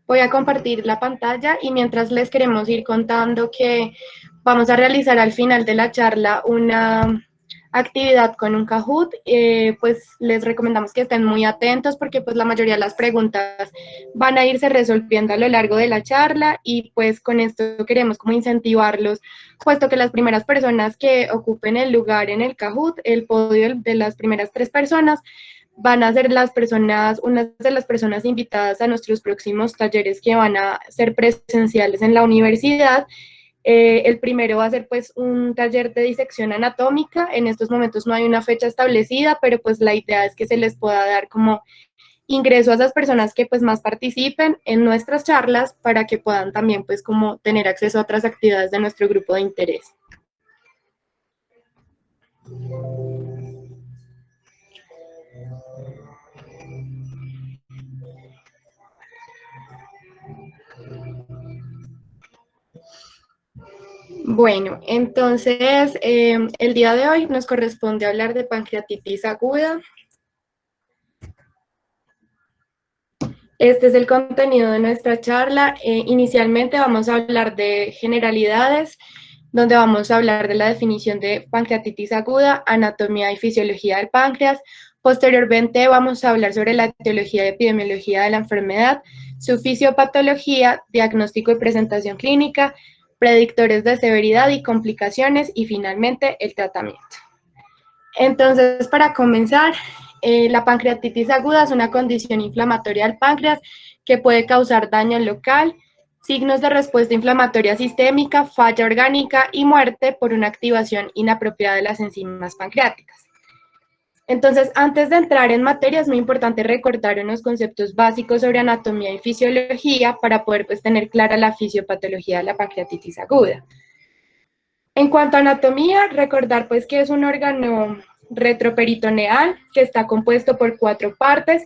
Voy a compartir la pantalla y mientras les queremos ir contando que vamos a realizar al final de la charla una actividad con un Kahoot, pues les recomendamos que estén muy atentos porque pues la mayoría de las preguntas van a irse resolviendo a lo largo de la charla y pues con esto queremos como incentivarlos, puesto que las primeras personas que ocupen el lugar en el Kahoot, el podio de las primeras 3 personas, van a ser unas de las personas invitadas a nuestros próximos talleres que van a ser presenciales en la universidad. El primero va a ser pues un taller de disección anatómica. En estos momentos no hay una fecha establecida, pero pues la idea es que se les pueda dar como ingreso a esas personas que pues más participen en nuestras charlas para que puedan también pues como tener acceso a otras actividades de nuestro grupo de interés. Bueno, entonces el día de hoy nos corresponde hablar de pancreatitis aguda. Este es el contenido de nuestra charla. Inicialmente vamos a hablar de generalidades, donde vamos a hablar de la definición de pancreatitis aguda, anatomía y fisiología del páncreas. Posteriormente vamos a hablar sobre la etiología y epidemiología de la enfermedad, su fisiopatología, diagnóstico y presentación clínica, predictores de severidad y complicaciones y finalmente el tratamiento. Entonces, para comenzar, la pancreatitis aguda es una condición inflamatoria del páncreas que puede causar daño local, signos de respuesta inflamatoria sistémica, falla orgánica y muerte por una activación inapropiada de las enzimas pancreáticas. Entonces, antes de entrar en materia, es muy importante recordar unos conceptos básicos sobre anatomía y fisiología para poder pues, tener clara la fisiopatología de la pancreatitis aguda. En cuanto a anatomía, recordar pues que es un órgano retroperitoneal que está compuesto por 4 partes.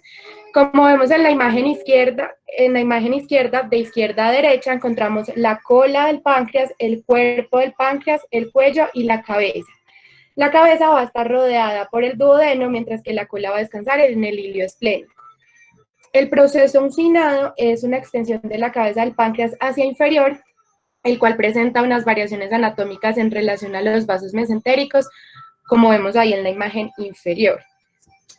Como vemos en la imagen izquierda de izquierda a derecha encontramos la cola del páncreas, el cuerpo del páncreas, el cuello y la cabeza. La cabeza va a estar rodeada por el duodeno, mientras que la cola va a descansar en el hilio esplénico. El proceso uncinado es una extensión de la cabeza del páncreas hacia inferior, el cual presenta unas variaciones anatómicas en relación a los vasos mesentéricos, como vemos ahí en la imagen inferior.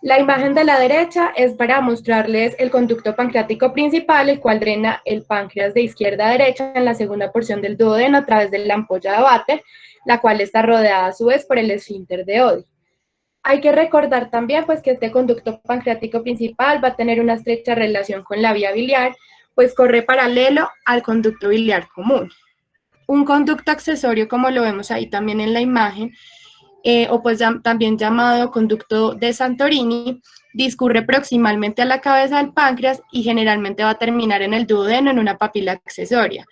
La imagen de la derecha es para mostrarles el conducto pancreático principal, el cual drena el páncreas de izquierda a derecha en la segunda porción del duodeno a través de la ampolla de Vater, la cual está rodeada a su vez por el esfínter de Oddi. Hay que recordar también pues, que este conducto pancreático principal va a tener una estrecha relación con la vía biliar, pues corre paralelo al conducto biliar común. Un conducto accesorio, como lo vemos ahí también en la imagen, o pues también llamado conducto de Santorini, discurre proximalmente a la cabeza del páncreas y generalmente va a terminar en el duodeno en una papila accesoria.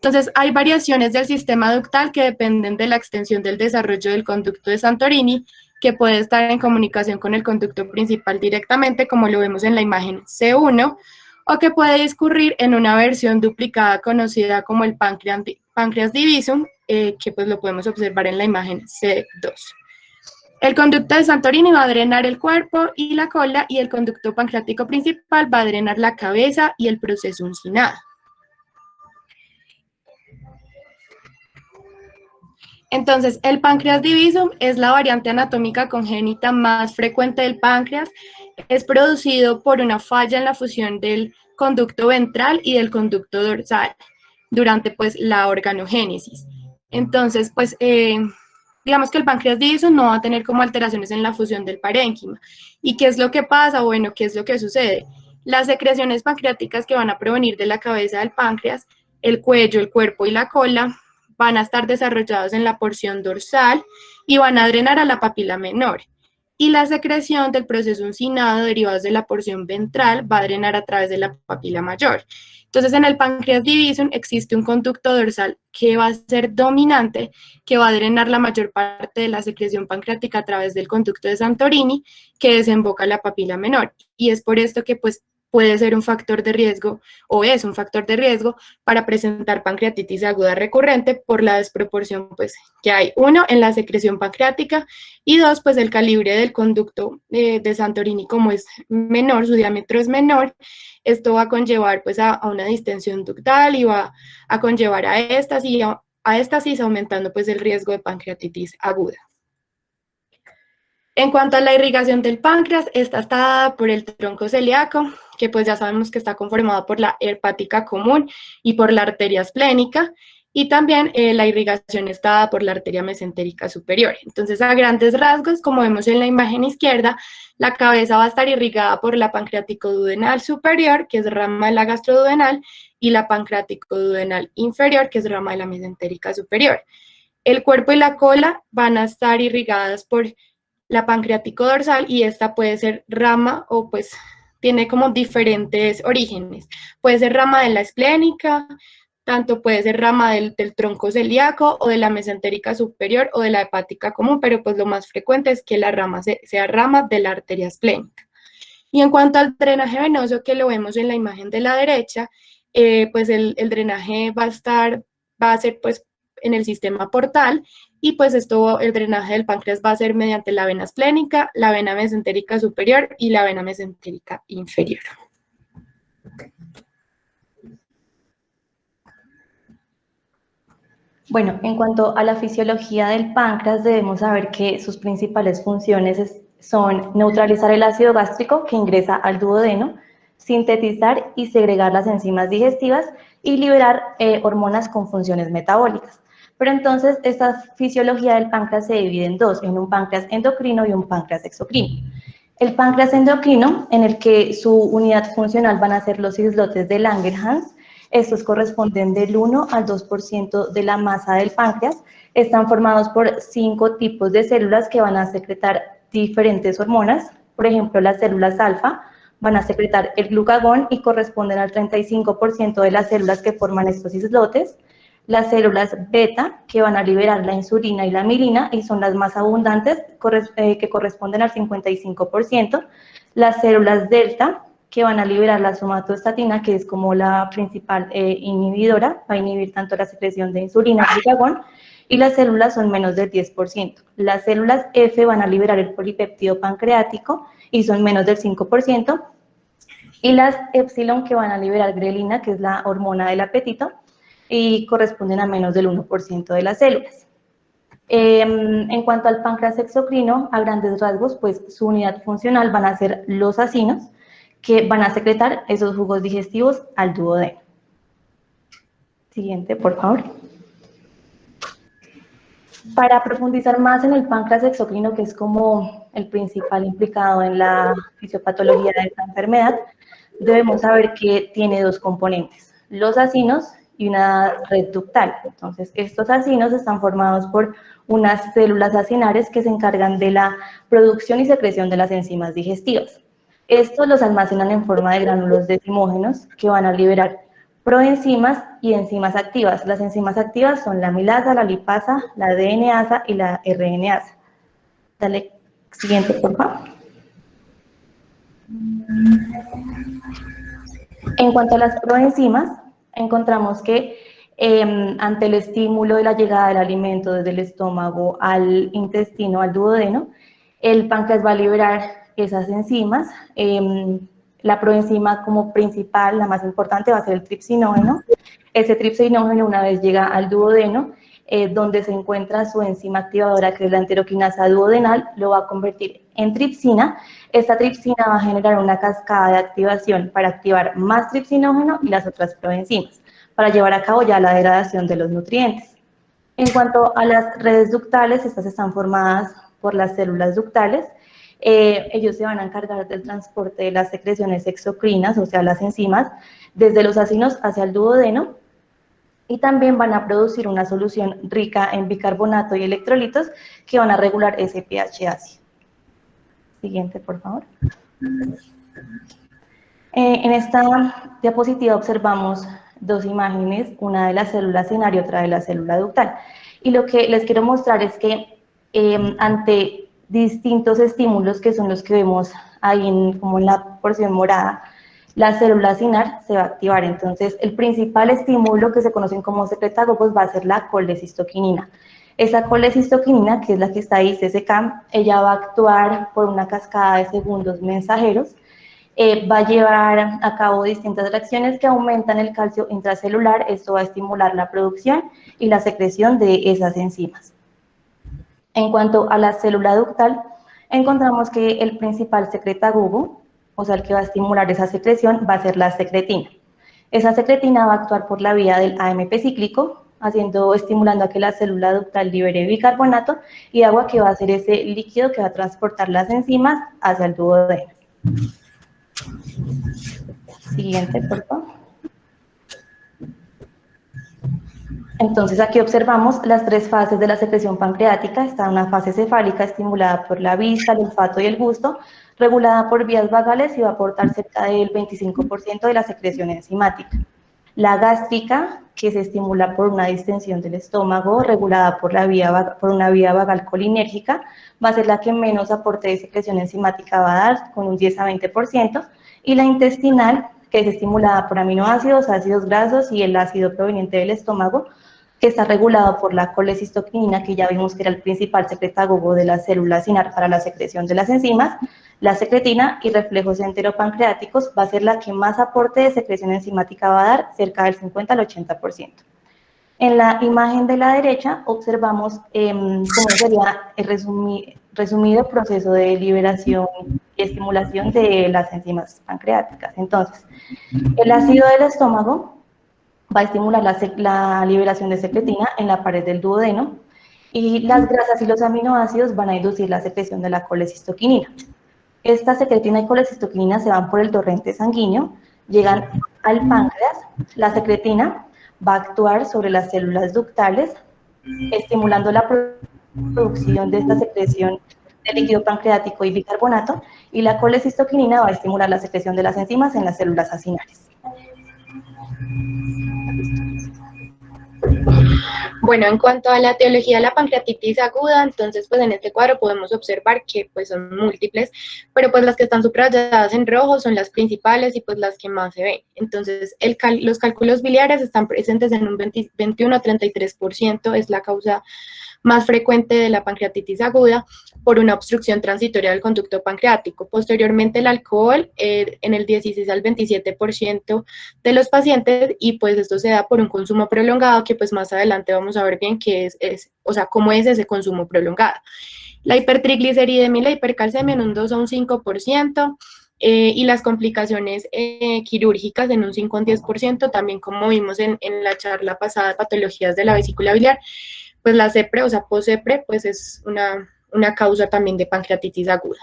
Entonces, hay variaciones del sistema ductal que dependen de la extensión del desarrollo del conducto de Santorini, que puede estar en comunicación con el conducto principal directamente, como lo vemos en la imagen C1, o que puede discurrir en una versión duplicada conocida como el páncreas divisum, que pues lo podemos observar en la imagen C2. El conducto de Santorini va a drenar el cuerpo y la cola, y el conducto pancreático principal va a drenar la cabeza y el proceso uncinado. Entonces, el páncreas divisum es la variante anatómica congénita más frecuente del páncreas. Es producido por una falla en la fusión del conducto ventral y del conducto dorsal durante pues, la organogénesis. Entonces, pues, digamos que el páncreas divisum no va a tener como alteraciones en la fusión del parénquima. ¿Y qué es lo que pasa? Bueno, ¿qué es lo que sucede? Las secreciones pancreáticas que van a provenir de la cabeza del páncreas, el cuello, el cuerpo y la cola, van a estar desarrollados en la porción dorsal y van a drenar a la papila menor. Y la secreción del proceso uncinado derivados de la porción ventral va a drenar a través de la papila mayor. Entonces, en el páncreas divisum existe un conducto dorsal que va a ser dominante, que va a drenar la mayor parte de la secreción pancreática a través del conducto de Santorini, que desemboca la papila menor. Y es por esto que, pues, puede ser un factor de riesgo o es un factor de riesgo para presentar pancreatitis aguda recurrente por la desproporción pues, que hay, uno, en la secreción pancreática y dos, pues el calibre del conducto de Santorini como es menor, su diámetro es menor, esto va a conllevar pues a una distensión ductal y va a conllevar a éstasis aumentando pues el riesgo de pancreatitis aguda. En cuanto a la irrigación del páncreas, esta está dada por el tronco celíaco, que pues ya sabemos que está conformado por la hepática común y por la arteria esplénica, y también la irrigación está dada por la arteria mesentérica superior. Entonces, a grandes rasgos, como vemos en la imagen izquierda, la cabeza va a estar irrigada por la pancreaticoduodenal superior, que es rama de la gastroduodenal, y la pancreaticoduodenal inferior, que es rama de la mesentérica superior. El cuerpo y la cola van a estar irrigadas por la pancreático dorsal y esta puede ser rama o pues tiene como diferentes orígenes. Puede ser rama de la esplénica, tanto puede ser rama del tronco celíaco o de la mesentérica superior o de la hepática común, pero pues lo más frecuente es que la rama sea rama de la arteria esplénica. Y en cuanto al drenaje venoso, que lo vemos en la imagen de la derecha, pues el drenaje va a ser pues en el sistema portal y pues esto, el drenaje del páncreas va a ser mediante la vena esplénica, la vena mesentérica superior y la vena mesentérica inferior. Bueno, en cuanto a la fisiología del páncreas, debemos saber que sus principales funciones son neutralizar el ácido gástrico que ingresa al duodeno, sintetizar y segregar las enzimas digestivas y liberar hormonas con funciones metabólicas. Pero entonces, esta fisiología del páncreas se divide en dos, en un páncreas endocrino y un páncreas exocrino. El páncreas endocrino, en el que su unidad funcional van a ser los islotes de Langerhans, estos corresponden del 1 al 2% de la masa del páncreas, están formados por 5 tipos de células que van a secretar diferentes hormonas, por ejemplo, las células alfa van a secretar el glucagón y corresponden al 35% de las células que forman estos islotes, las células beta, que van a liberar la insulina y la mielina, y son las más abundantes, que corresponden al 55%, las células delta, que van a liberar la somatostatina, que es como la principal inhibidora, va a inhibir tanto la secreción de insulina y glucagón, y las células son menos del 10%. Las células F van a liberar el polipéptido pancreático y son menos del 5%, y las epsilon, que van a liberar grelina, que es la hormona del apetito, y corresponden a menos del 1% de las células. En cuanto al páncreas exocrino, a grandes rasgos, pues su unidad funcional van a ser los acinos, que van a secretar esos jugos digestivos al duodeno. Siguiente, por favor. Para profundizar más en el páncreas exocrino, que es como el principal implicado en la fisiopatología de esta enfermedad, debemos saber que tiene dos componentes, los acinos y una red ductal. Entonces, estos acinos están formados por unas células acinares que se encargan de la producción y secreción de las enzimas digestivas. Estos los almacenan en forma de gránulos decimógenos que van a liberar proenzimas y enzimas activas. Las enzimas activas son la amilasa, la lipasa, la DNasa y la RNasa. Dale, siguiente, por favor. En cuanto a las proenzimas, encontramos que ante el estímulo de la llegada del alimento desde el estómago al intestino, al duodeno, el páncreas va a liberar esas enzimas. La proenzima como principal, la más importante, va a ser el tripsinógeno. Ese tripsinógeno, una vez llega al duodeno, donde se encuentra su enzima activadora, que es la enteroquinasa duodenal, lo va a convertir en tripsina. Esta tripsina va a generar una cascada de activación para activar más tripsinógeno y las otras proenzimas, para llevar a cabo ya la degradación de los nutrientes. En cuanto a las redes ductales, estas están formadas por las células ductales. Ellos se van a encargar del transporte de las secreciones exocrinas, o sea, las enzimas, desde los acinos hacia el duodeno, y también van a producir una solución rica en bicarbonato y electrolitos que van a regular ese pH ácido. Siguiente, por favor. En esta diapositiva observamos dos imágenes, una de la célula acinar y otra de la célula ductal. Y lo que les quiero mostrar es que ante distintos estímulos, que son los que vemos ahí como en la porción morada, la célula CINAR se va a activar. Entonces, el principal estímulo que se conocen como secretagogos va a ser la colecistoquinina. Esa colecistoquinina, que es la que está ahí, CCK, ella va a actuar por una cascada de segundos mensajeros, va a llevar a cabo distintas reacciones que aumentan el calcio intracelular. Esto va a estimular la producción y la secreción de esas enzimas. En cuanto a la célula ductal, encontramos que el principal secretagogo, o sea, el que va a estimular esa secreción, va a ser la secretina. Esa secretina va a actuar por la vía del AMP cíclico, estimulando a que la célula ductal libere bicarbonato y agua, que va a ser ese líquido que va a transportar las enzimas hacia el duodeno. Siguiente, por favor. Entonces, aquí observamos las tres fases de la secreción pancreática. Está una fase cefálica estimulada por la vista, el olfato y el gusto, regulada por vías vagales y va a aportar cerca del 25% de la secreción enzimática. La gástrica, que se estimula por una distensión del estómago, regulada por una vía vagal colinérgica, va a ser la que menos aporte de secreción enzimática va a dar, con un 10 a 20%, y la intestinal, que es estimulada por aminoácidos, ácidos grasos y el ácido proveniente del estómago, que está regulado por la colecistoquinina, que ya vimos que era el principal secretagogo de la célula CINAR para la secreción de las enzimas. La secretina y reflejos enteropancreáticos va a ser la que más aporte de secreción enzimática va a dar, cerca del 50 al 80%. En la imagen de la derecha observamos cómo sería el resumido proceso de liberación y estimulación de las enzimas pancreáticas. Entonces, el ácido del estómago va a estimular la liberación de secretina en la pared del duodeno, y las grasas y los aminoácidos van a inducir la secreción de la colecistoquinina. Esta secretina y colecistoquinina se van por el torrente sanguíneo, llegan al páncreas. La secretina va a actuar sobre las células ductales, estimulando la producción de esta secreción de líquido pancreático y bicarbonato, y la colecistoquinina va a estimular la secreción de las enzimas en las células acinares. Bueno, en cuanto a la etiología de la pancreatitis aguda, entonces pues en este cuadro podemos observar que pues son múltiples, pero pues las que están subrayadas en rojo son las principales y pues las que más se ven. Entonces los cálculos biliares están presentes en un 21 a 33%, es la causa más frecuente de la pancreatitis aguda, por una obstrucción transitoria del conducto pancreático. Posteriormente el alcohol en el 16 al 27% de los pacientes, y pues esto se da por un consumo prolongado, que pues más adelante vamos a ver bien qué o sea, cómo es ese consumo prolongado. La hipertrigliceridemia y la hipercalcemia en un 2 a un 5%, y las complicaciones quirúrgicas en un 5 a un 10%, también como vimos en la charla pasada, patologías de la vesícula biliar. Pues la CEPRE, o sea, post-CEPRE, pues es una causa también de pancreatitis aguda.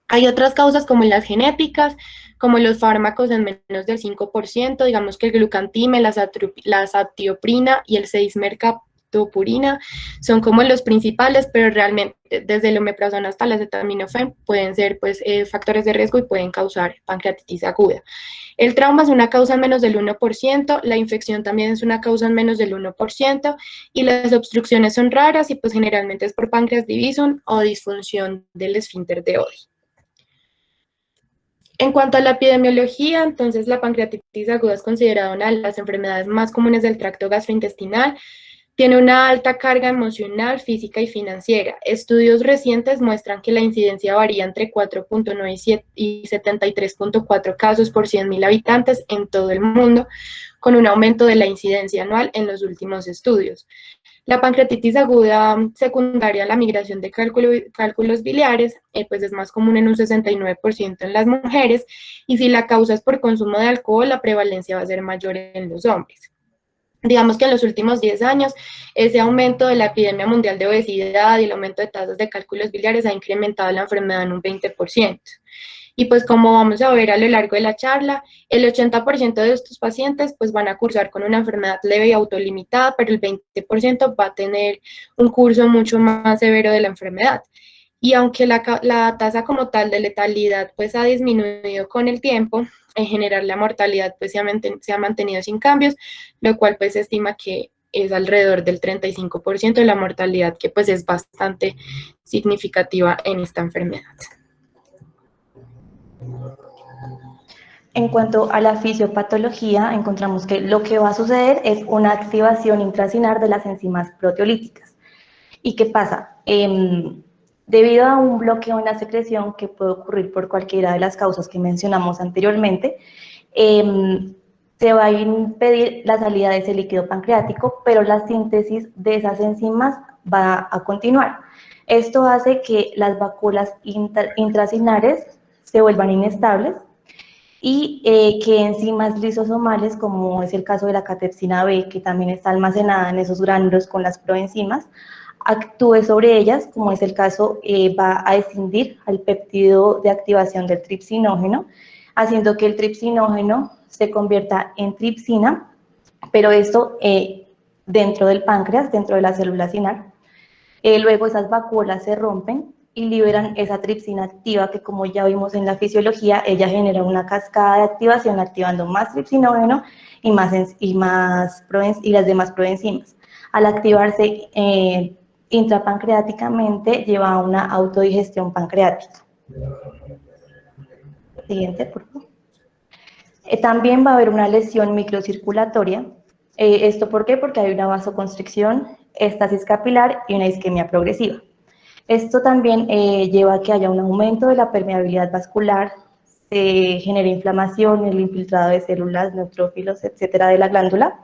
Hay otras causas como las genéticas, como los fármacos en menos del 5%, digamos que el glucantime, la satioprina y el 6-mercaptopurina son como los principales, pero realmente desde el omeprazol hasta la acetaminofén pueden ser pues factores de riesgo y pueden causar pancreatitis aguda. El trauma es una causa en menos del 1%, la infección también es una causa en menos del 1%, y las obstrucciones son raras y pues generalmente es por páncreas divisum o disfunción del esfínter de Oddi. En cuanto a la epidemiología, entonces la pancreatitis aguda es considerada una de las enfermedades más comunes del tracto gastrointestinal. Tiene una alta carga emocional, física y financiera. Estudios recientes muestran que la incidencia varía entre 4.9 y 73.4 casos por 100.000 habitantes en todo el mundo, con un aumento de la incidencia anual en los últimos estudios. La pancreatitis aguda secundaria a la migración de cálculos biliares, pues es más común en un 69% en las mujeres, y si la causa es por consumo de alcohol, la prevalencia va a ser mayor en los hombres. Digamos que en los últimos 10 años, ese aumento de la epidemia mundial de obesidad y el aumento de tasas de cálculos biliares ha incrementado la enfermedad en un 20%. Y pues como vamos a ver a lo largo de la charla, el 80% de estos pacientes pues van a cursar con una enfermedad leve y autolimitada, pero el 20% va a tener un curso mucho más severo de la enfermedad. Y aunque la tasa como tal de letalidad pues ha disminuido con el tiempo, en general la mortalidad pues se ha mantenido sin cambios, lo cual pues se estima que es alrededor del 35% de la mortalidad, que pues es bastante significativa en esta enfermedad. En cuanto a la fisiopatología, encontramos que lo que va a suceder es una activación intracinar de las enzimas proteolíticas. ¿Y qué pasa? Debido a un bloqueo en la secreción que puede ocurrir por cualquiera de las causas que mencionamos anteriormente, se va a impedir la salida de ese líquido pancreático, pero la síntesis de esas enzimas va a continuar. Esto hace que las vacuolas intracinares se vuelvan inestables y que enzimas lisosomales, como es el caso de la catepsina B, que también está almacenada en esos gránulos con las proenzimas, actúe sobre ellas, como es el caso, va a escindir al péptido de activación del tripsinógeno, haciendo que el tripsinógeno se convierta en tripsina, pero esto dentro del páncreas, dentro de la célula sinar. Luego esas vacuolas se rompen y liberan esa tripsina activa que, como ya vimos en la fisiología, ella genera una cascada de activación activando más tripsinógeno y las demás proenzimas. Al activarse intrapancreáticamente lleva a una autodigestión pancreática. Siguiente, por favor. También va a haber una lesión microcirculatoria. ¿Esto por qué? Porque hay una vasoconstricción, estasis capilar y una isquemia progresiva. Esto también lleva a que haya un aumento de la permeabilidad vascular, se genera inflamación, el infiltrado de células, neutrófilos, etcétera, de la glándula.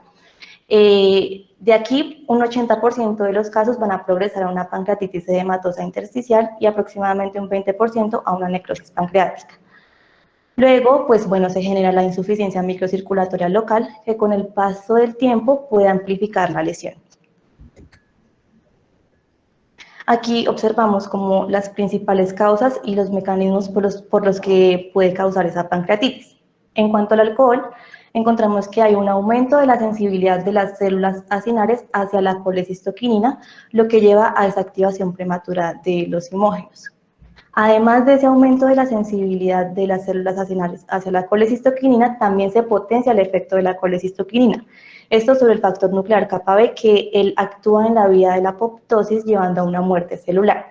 De aquí, un 80% de los casos van a progresar a una pancreatitis edematosa intersticial y aproximadamente un 20% a una necrosis pancreática. Luego, pues bueno, se genera la insuficiencia microcirculatoria local, que con el paso del tiempo puede amplificar la lesión. Aquí observamos como las principales causas y los mecanismos por los que puede causar esa pancreatitis. En cuanto al alcohol, encontramos que hay un aumento de la sensibilidad de las células acinares hacia la colecistoquinina, lo que lleva a esa activación prematura de los zimógenos. Además de ese aumento de la sensibilidad de las células acinares hacia la colecistoquinina, también se potencia el efecto de la colecistoquinina. Esto sobre el factor nuclear kappa B, que él actúa en la vía de la apoptosis llevando a una muerte celular.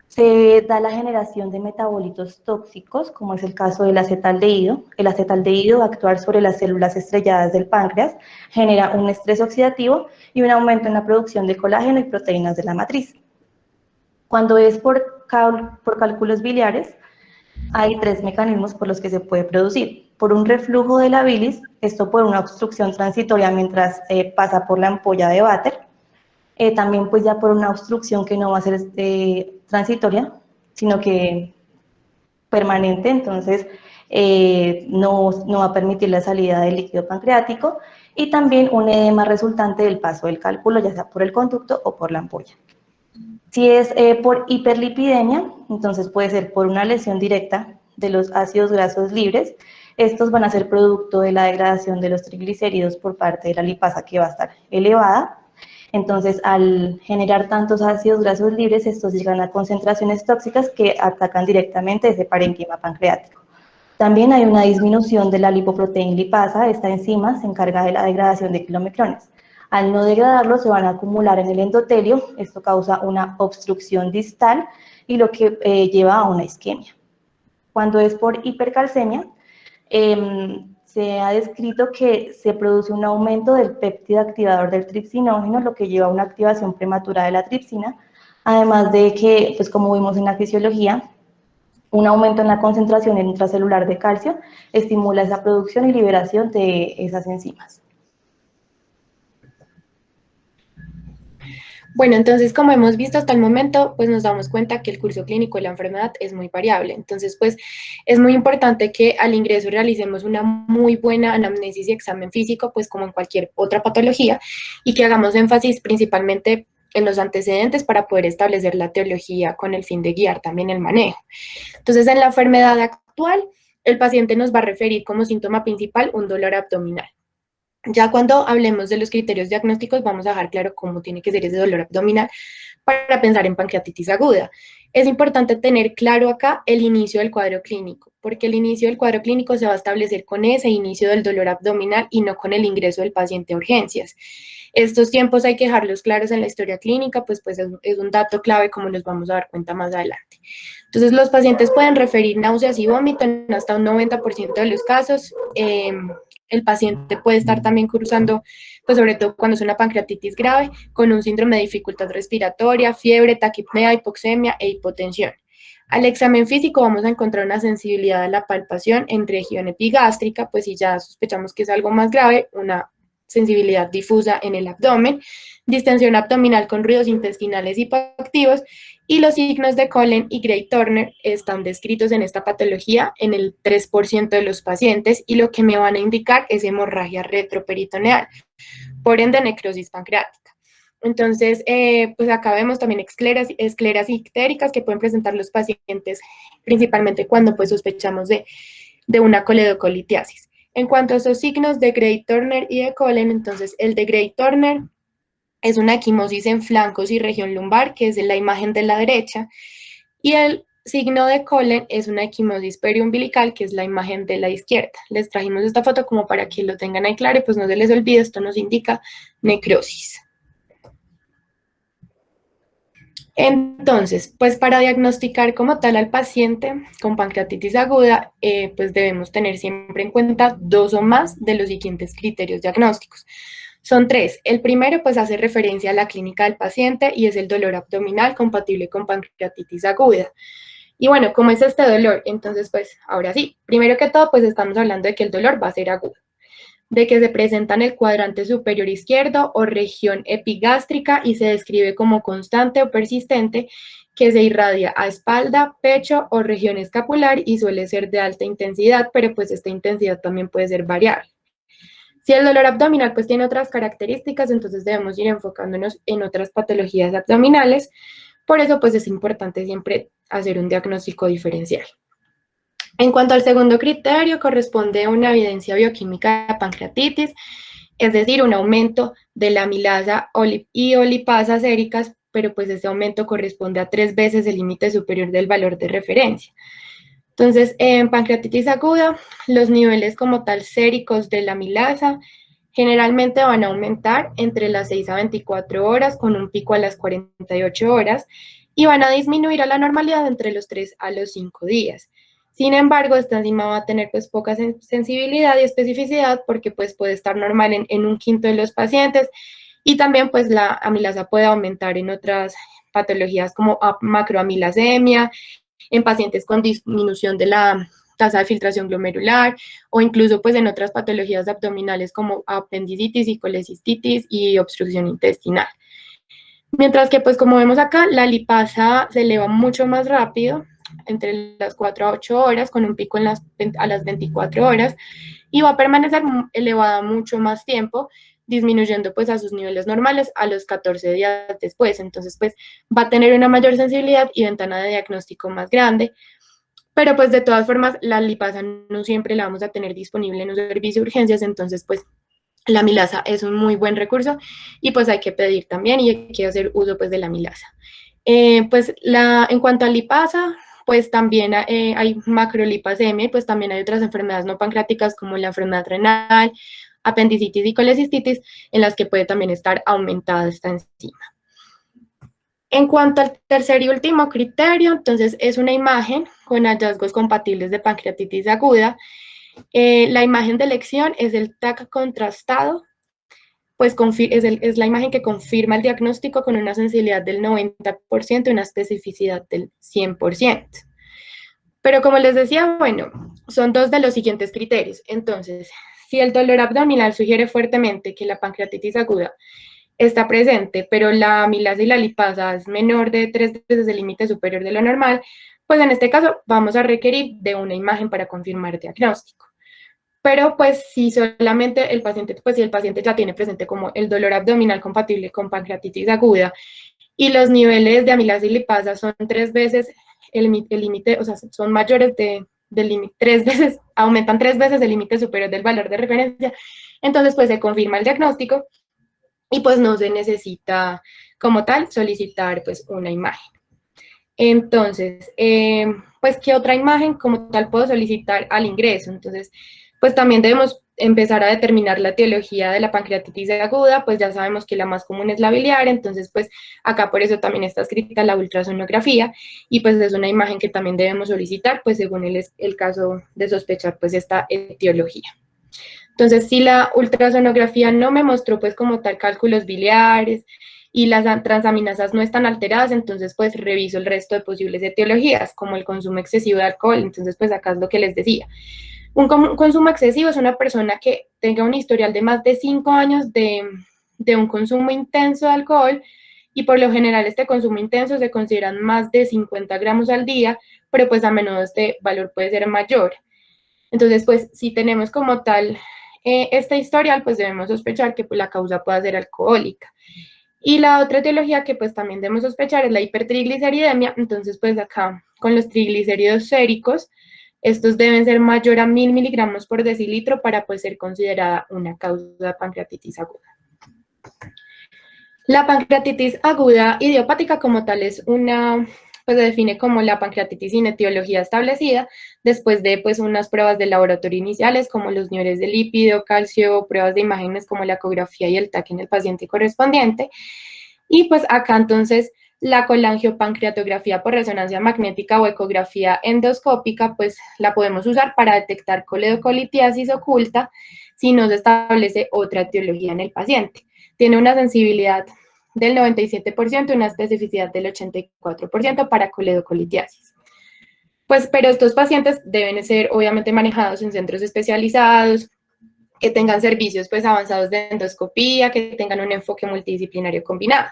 Se da la generación de metabolitos tóxicos, como es el caso del acetaldehído. El acetaldehído va a actuar sobre las células estrelladas del páncreas, genera un estrés oxidativo y un aumento en la producción de colágeno y proteínas de la matriz. Cuando es por cálculos biliares, hay tres mecanismos por los que se puede producir. Por un reflujo de la bilis, esto por una obstrucción transitoria mientras pasa por la ampolla de váter. También pues ya por una obstrucción que no va a ser transitoria, sino que permanente, entonces no va a permitir la salida del líquido pancreático. Y también un edema resultante del paso del cálculo, ya sea por el conducto o por la ampolla. Si es por hiperlipidemia, entonces puede ser por una lesión directa de los ácidos grasos libres. Estos van a ser producto de la degradación de los triglicéridos por parte de la lipasa, que va a estar elevada. Entonces, al generar tantos ácidos grasos libres, estos llegan a concentraciones tóxicas que atacan directamente ese parénquima pancreático. También hay una disminución de la lipoproteína lipasa. Esta enzima se encarga de la degradación de kilomicrones. Al no degradarlo, se van a acumular en el endotelio. Esto causa una obstrucción distal y lo que lleva a una isquemia. Cuando es por hipercalcemia, se ha descrito que se produce un aumento del péptido activador del tripsinógeno, lo que lleva a una activación prematura de la tripsina, además de que, pues como vimos en la fisiología, un aumento en la concentración intracelular de calcio estimula esa producción y liberación de esas enzimas. Bueno, entonces, como hemos visto hasta el momento, pues nos damos cuenta que el curso clínico de la enfermedad es muy variable. Entonces, pues es muy importante que al ingreso realicemos una muy buena anamnesis y examen físico, pues como en cualquier otra patología, y que hagamos énfasis principalmente en los antecedentes para poder establecer la etiología con el fin de guiar también el manejo. Entonces, en la enfermedad actual, el paciente nos va a referir como síntoma principal un dolor abdominal. Ya cuando hablemos de los criterios diagnósticos, vamos a dejar claro cómo tiene que ser ese dolor abdominal para pensar en pancreatitis aguda. Es importante tener claro acá el inicio del cuadro clínico, porque el inicio del cuadro clínico se va a establecer con ese inicio del dolor abdominal y no con el ingreso del paciente a urgencias. Estos tiempos hay que dejarlos claros en la historia clínica, pues es un dato clave como nos vamos a dar cuenta más adelante. Entonces, los pacientes pueden referir náuseas y vómito en hasta un 90% de los casos. El paciente puede estar también cursando, pues sobre todo cuando es una pancreatitis grave, con un síndrome de dificultad respiratoria, fiebre, taquipnea, hipoxemia e hipotensión. Al examen físico vamos a encontrar una sensibilidad a la palpación en región epigástrica, pues si ya sospechamos que es algo más grave, una sensibilidad difusa en el abdomen, distensión abdominal con ruidos intestinales hipoactivos, y los signos de Colen y Gray-Turner están descritos en esta patología en el 3% de los pacientes y lo que me van a indicar es hemorragia retroperitoneal, por ende necrosis pancreática. Entonces, pues acá vemos también escleras ictéricas que pueden presentar los pacientes principalmente cuando pues sospechamos de una coledocolitiasis. En cuanto a esos signos de Gray-Turner y de Colen, entonces el de Gray-Turner es una equimosis en flancos y región lumbar, que es la imagen de la derecha, y el signo de Colen es una equimosis periumbilical, que es la imagen de la izquierda. Les trajimos esta foto como para que lo tengan ahí claro y pues no se les olvide, esto nos indica necrosis. Entonces, pues para diagnosticar como tal al paciente con pancreatitis aguda, pues debemos tener siempre en cuenta 2 o más de los siguientes criterios diagnósticos. Son 3. El primero, pues hace referencia a la clínica del paciente y es el dolor abdominal compatible con pancreatitis aguda. Y bueno, ¿cómo es este dolor? Entonces, pues ahora sí, primero que todo, pues estamos hablando de que el dolor va a ser agudo, de que se presenta en el cuadrante superior izquierdo o región epigástrica y se describe como constante o persistente, que se irradia a espalda, pecho o región escapular y suele ser de alta intensidad, pero pues esta intensidad también puede ser variable. Si el dolor abdominal pues tiene otras características, entonces debemos ir enfocándonos en otras patologías abdominales. Por eso pues es importante siempre hacer un diagnóstico diferencial. En cuanto al segundo criterio, corresponde a una evidencia bioquímica de pancreatitis, es decir, un aumento de la amilasa y o lipasas séricas, pero pues ese aumento corresponde a 3 veces el límite superior del valor de referencia. Entonces, en pancreatitis aguda, los niveles como tal séricos de la amilasa generalmente van a aumentar entre las 6 a 24 horas, con un pico a las 48 horas, y van a disminuir a la normalidad entre los 3 a los 5 días. Sin embargo, esta enzima va a tener pues poca sensibilidad y especificidad porque pues puede estar normal en un quinto de los pacientes, y también pues la amilasa puede aumentar en otras patologías como macroamilasemia, en pacientes con disminución de la tasa de filtración glomerular o incluso pues en otras patologías abdominales como apendicitis y colecistitis y obstrucción intestinal. Mientras que pues como vemos acá, la lipasa se eleva mucho más rápido, entre las 4 a 8 horas, con un pico a las 24 horas, y va a permanecer elevada mucho más tiempo, disminuyendo pues a sus niveles normales a los 14 días después. Entonces pues va a tener una mayor sensibilidad y ventana de diagnóstico más grande, pero pues de todas formas la lipasa no siempre la vamos a tener disponible en un servicio de urgencias, entonces pues la amilasa es un muy buen recurso y pues hay que pedir también y hay que hacer uso pues de la amilasa. En cuanto a lipasa, pues también hay macrolipasemia y pues también hay otras enfermedades no pancreáticas como la enfermedad renal, apendicitis y colecistitis, en las que puede también estar aumentada esta enzima. En cuanto al tercer y último criterio, entonces es una imagen con hallazgos compatibles de pancreatitis aguda. La imagen de elección es el TAC contrastado, pues es la imagen que confirma el diagnóstico con una sensibilidad del 90% y una especificidad del 100%. Pero como les decía, bueno, son 2 de los siguientes criterios. Entonces, si el dolor abdominal sugiere fuertemente que la pancreatitis aguda está presente, pero la amilasa y la lipasa es menor de 3 veces el límite superior de lo normal, pues en este caso vamos a requerir de una imagen para confirmar el diagnóstico. Pero pues si solamente el paciente, pues si el paciente ya tiene presente como el dolor abdominal compatible con pancreatitis aguda y los niveles de amilasa y lipasa son 3 veces el límite, o sea, son mayores del límite, 3 veces, aumentan 3 veces el límite superior del valor de referencia, entonces pues se confirma el diagnóstico y pues no se necesita como tal solicitar pues una imagen. Entonces, pues, ¿qué otra imagen como tal puedo solicitar al ingreso? Entonces, pues también debemos empezar a determinar la etiología de la pancreatitis aguda, pues ya sabemos que la más común es la biliar, entonces pues acá por eso también está escrita la ultrasonografía, y pues es una imagen que también debemos solicitar, pues según el caso de sospechar pues esta etiología. Entonces, si la ultrasonografía no me mostró pues como tal cálculos biliares y las transaminasas no están alteradas, entonces pues reviso el resto de posibles etiologías, como el consumo excesivo de alcohol. Entonces pues acá es lo que les decía. Un consumo excesivo es una persona que tenga un historial de más de 5 años de un consumo intenso de alcohol, y por lo general este consumo intenso se consideran más de 50 gramos al día, pero pues a menudo este valor puede ser mayor. Entonces, pues si tenemos como tal este historial, pues debemos sospechar que pues, la causa pueda ser alcohólica. Y la otra etiología que pues también debemos sospechar es la hipertrigliceridemia. Entonces, pues acá con los triglicéridos séricos, estos deben ser mayor a 1000 miligramos por decilitro para pues ser considerada una causa de pancreatitis aguda. La pancreatitis aguda idiopática como tal es una, pues se define como la pancreatitis sin etiología establecida después de pues unas pruebas de laboratorio iniciales como los niveles de lípido, calcio, pruebas de imágenes como la ecografía y el TAC en el paciente correspondiente. Y pues acá entonces la colangiopancreatografía por resonancia magnética o ecografía endoscópica pues la podemos usar para detectar coledocolitiasis oculta si no se establece otra etiología en el paciente. Tiene una sensibilidad del 97% y una especificidad del 84% para coledocolitiasis. Pues, pero estos pacientes deben ser obviamente manejados en centros especializados, que tengan servicios pues avanzados de endoscopía, que tengan un enfoque multidisciplinario combinado.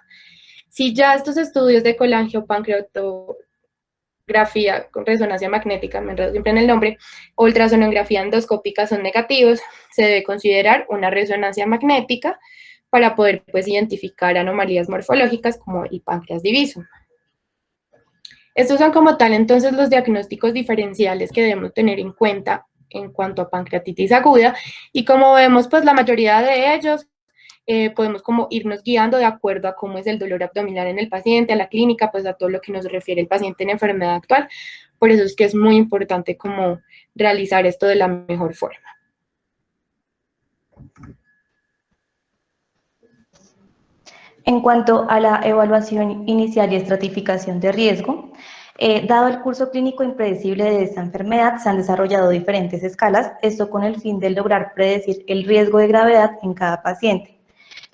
Si ya estos estudios de colangiopancreatografía con resonancia magnética, me enredo siempre en el nombre, o ultrasonografía endoscópica son negativos, se debe considerar una resonancia magnética para poder pues identificar anomalías morfológicas como el páncreas diviso. Estos son como tal entonces los diagnósticos diferenciales que debemos tener en cuenta en cuanto a pancreatitis aguda, y como vemos pues la mayoría de ellos podemos como irnos guiando de acuerdo a cómo es el dolor abdominal en el paciente, a la clínica, pues a todo lo que nos refiere el paciente en enfermedad actual. Por eso es que es muy importante como realizar esto de la mejor forma. En cuanto a la evaluación inicial y estratificación de riesgo, dado el curso clínico impredecible de esta enfermedad, se han desarrollado diferentes escalas, esto con el fin de lograr predecir el riesgo de gravedad en cada paciente.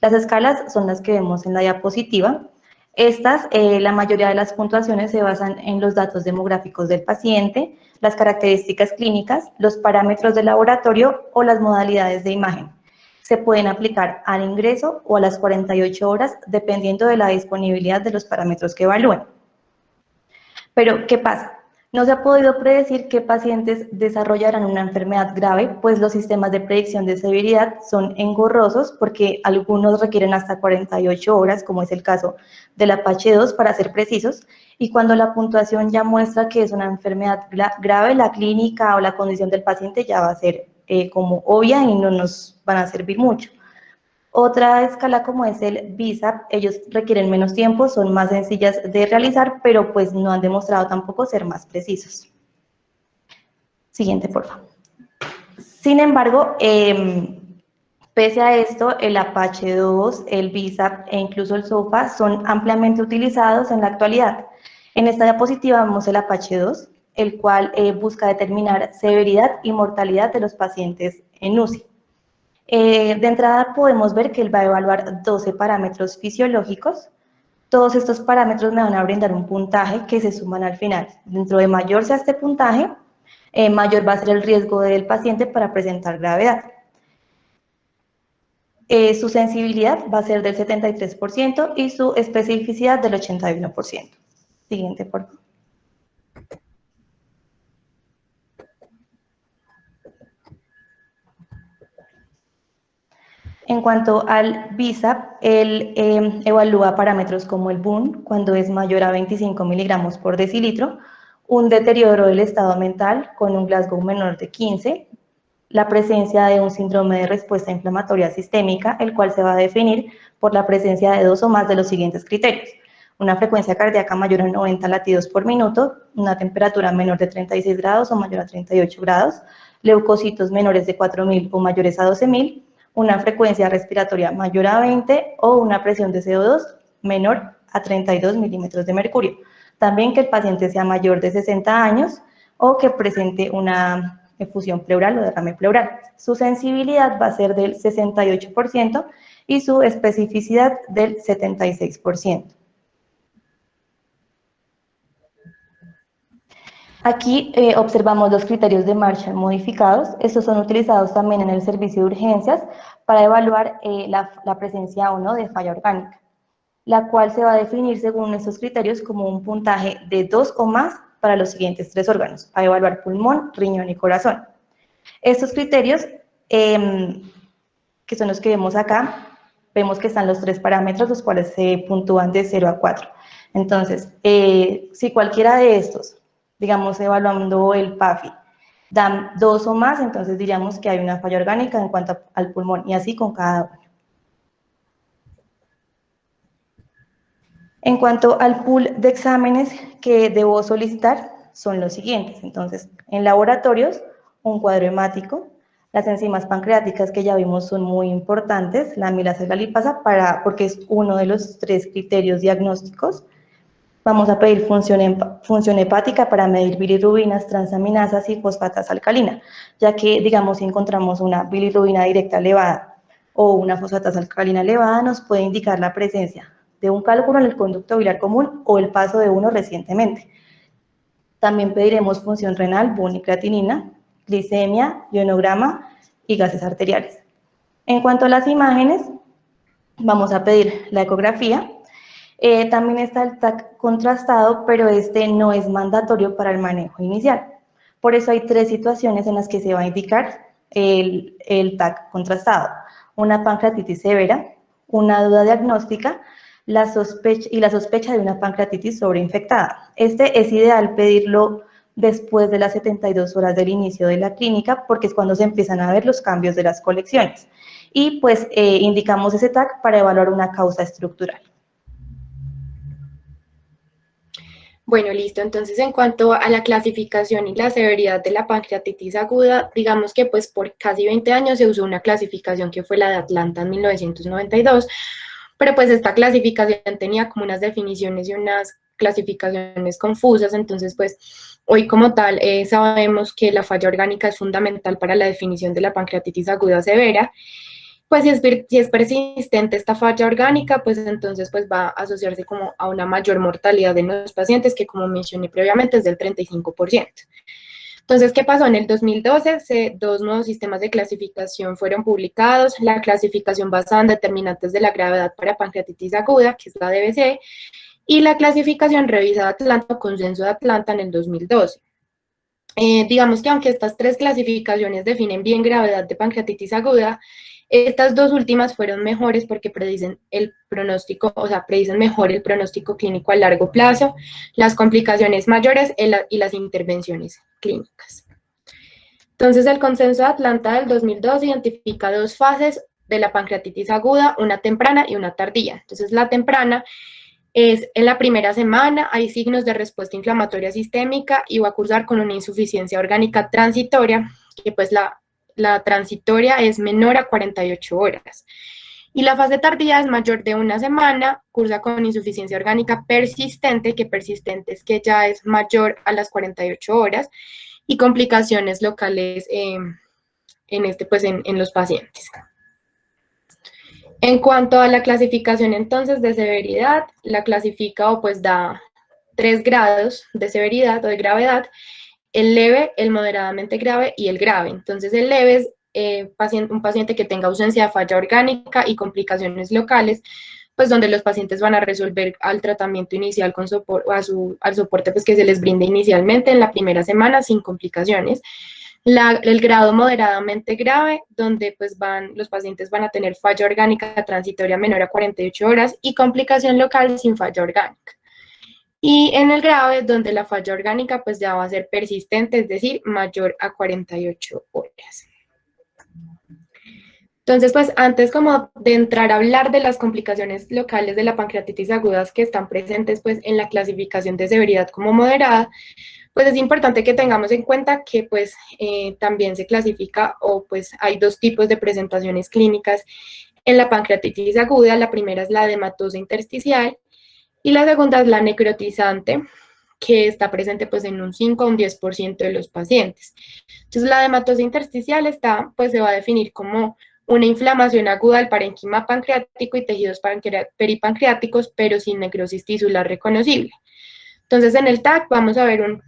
Las escalas son las que vemos en la diapositiva. Estas, la mayoría de las puntuaciones se basan en los datos demográficos del paciente, las características clínicas, los parámetros de laboratorio o las modalidades de imagen. Se pueden aplicar al ingreso o a las 48 horas, dependiendo de la disponibilidad de los parámetros que evalúen. Pero, ¿qué pasa? No se ha podido predecir qué pacientes desarrollarán una enfermedad grave, pues los sistemas de predicción de severidad son engorrosos porque algunos requieren hasta 48 horas, como es el caso del Apache 2, para ser precisos, y cuando la puntuación ya muestra que es una enfermedad grave, la clínica o la condición del paciente ya va a ser como obvia y no nos van a servir mucho. Otra escala como es el BISAP, ellos requieren menos tiempo, son más sencillas de realizar, pero pues no han demostrado tampoco ser más precisos. Siguiente, por favor. Sin embargo, pese a esto, el Apache 2, el BISAP e incluso el SOFA son ampliamente utilizados en la actualidad. En esta diapositiva vemos el Apache 2, el cual busca determinar severidad y mortalidad de los pacientes en UCI. De entrada podemos ver que él va a evaluar 12 parámetros fisiológicos. Todos estos parámetros me van a brindar un puntaje que se suman al final. Dentro de mayor sea este puntaje, mayor va a ser el riesgo del paciente para presentar gravedad. Su sensibilidad va a ser del 73% y su especificidad del 81%. Siguiente, por favor. En cuanto al BISAP, él evalúa parámetros como el BUN, cuando es mayor a 25 miligramos por decilitro, un deterioro del estado mental con un Glasgow menor de 15, la presencia de un síndrome de respuesta inflamatoria sistémica, el cual se va a definir por la presencia de 2 o más de los siguientes criterios: una frecuencia cardíaca mayor a 90 latidos por minuto, una temperatura menor de 36 grados o mayor a 38 grados, leucocitos menores de 4.000 o mayores a 12.000, una frecuencia respiratoria mayor a 20 o una presión de CO2 menor a 32 milímetros de mercurio. También que el paciente sea mayor de 60 años o que presente una efusión pleural o derrame pleural. Su sensibilidad va a ser del 68% y su especificidad del 76%. Aquí observamos los criterios de Marshall modificados. Estos son utilizados también en el servicio de urgencias para evaluar la presencia o no de falla orgánica, la cual se va a definir según estos criterios como un puntaje de 2 o más para los siguientes 3 órganos, a evaluar pulmón, riñón y corazón. Estos criterios, que son los que vemos acá, vemos que están los 3 parámetros, los cuales se puntúan de 0 a 4. Entonces, si cualquiera de estos, digamos, evaluando el PAFI, dan 2 o más, entonces diríamos que hay una falla orgánica en cuanto al pulmón, y así con cada uno. En cuanto al pool de exámenes que debo solicitar, son los siguientes. Entonces, en laboratorios, un cuadro hemático. Las enzimas pancreáticas que ya vimos son muy importantes, la amilasa y la lipasa, porque es uno de los 3 criterios diagnósticos. Vamos a pedir función hepática para medir bilirrubinas, transaminasas y fosfatas alcalina, ya que, digamos, si encontramos una bilirrubina directa elevada o una fosfatasa alcalina elevada, nos puede indicar la presencia de un cálculo en el conducto biliar común o el paso de uno recientemente. También pediremos función renal, creatinina, glicemia, ionograma y gases arteriales. En cuanto a las imágenes, vamos a pedir la ecografía. También está el TAC contrastado, pero este no es mandatorio para el manejo inicial. Por eso hay 3 situaciones en las que se va a indicar el TAC contrastado: una pancreatitis severa, una duda diagnóstica y la sospecha de una pancreatitis sobreinfectada. Este es ideal pedirlo después de las 72 horas del inicio de la clínica, porque es cuando se empiezan a ver los cambios de las colecciones. Y pues indicamos ese TAC para evaluar una causa estructural. Bueno, listo. Entonces, en cuanto a la clasificación y la severidad de la pancreatitis aguda, digamos que pues por casi 20 años se usó una clasificación que fue la de Atlanta en 1992, pero pues esta clasificación tenía como unas definiciones y unas clasificaciones confusas. Entonces pues hoy como tal sabemos que la falla orgánica es fundamental para la definición de la pancreatitis aguda severa. Pues si es persistente esta falla orgánica, pues entonces pues va a asociarse como a una mayor mortalidad en los pacientes, que como mencioné previamente es del 35%. Entonces, ¿qué pasó? En el 2012, 2 nuevos sistemas de clasificación fueron publicados: la clasificación basada en determinantes de la gravedad para pancreatitis aguda, que es la DBC, y la clasificación revisada Atlanta o Consenso de Atlanta en el 2012. Digamos que aunque estas 3 clasificaciones definen bien gravedad de pancreatitis aguda, estas 2 últimas fueron mejores porque predicen el pronóstico, o sea, predicen mejor el pronóstico clínico a largo plazo, las complicaciones mayores y las intervenciones clínicas. Entonces, el Consenso de Atlanta del 2002 identifica 2 fases de la pancreatitis aguda, una temprana y una tardía. Entonces, la temprana es en la primera semana, hay signos de respuesta inflamatoria sistémica y va a cursar con una insuficiencia orgánica transitoria, que pues la transitoria es menor a 48 horas. Y la fase tardía es mayor de una semana, cursa con insuficiencia orgánica persistente, que persistente es que ya es mayor a las 48 horas, y complicaciones locales en los pacientes. En cuanto a la clasificación entonces de severidad, la clasifica o pues da 3 grados de severidad o de gravedad: el leve, el moderadamente grave y el grave. Entonces el leve es un paciente que tenga ausencia de falla orgánica y complicaciones locales, pues donde los pacientes van a resolver al tratamiento inicial con al soporte pues que se les brinde inicialmente en la primera semana sin complicaciones. El grado moderadamente grave, donde pues los pacientes van a tener falla orgánica transitoria menor a 48 horas y complicación local sin falla orgánica. Y en el grave, donde la falla orgánica pues ya va a ser persistente, es decir, mayor a 48 horas. Entonces, pues antes como de entrar a hablar de las complicaciones locales de la pancreatitis agudas que están presentes pues en la clasificación de severidad como moderada, pues es importante que tengamos en cuenta que pues también se clasifica o pues hay dos tipos de presentaciones clínicas en la pancreatitis aguda. La primera es la edematosa intersticial y la segunda es la necrotizante, que está presente pues en un 5 a un 10% de los pacientes. Entonces la edematosa intersticial pues se va a definir como una inflamación aguda del parénquima pancreático y tejidos peripancreáticos, pero sin necrosis tisular reconocible. Entonces en el TAC vamos a ver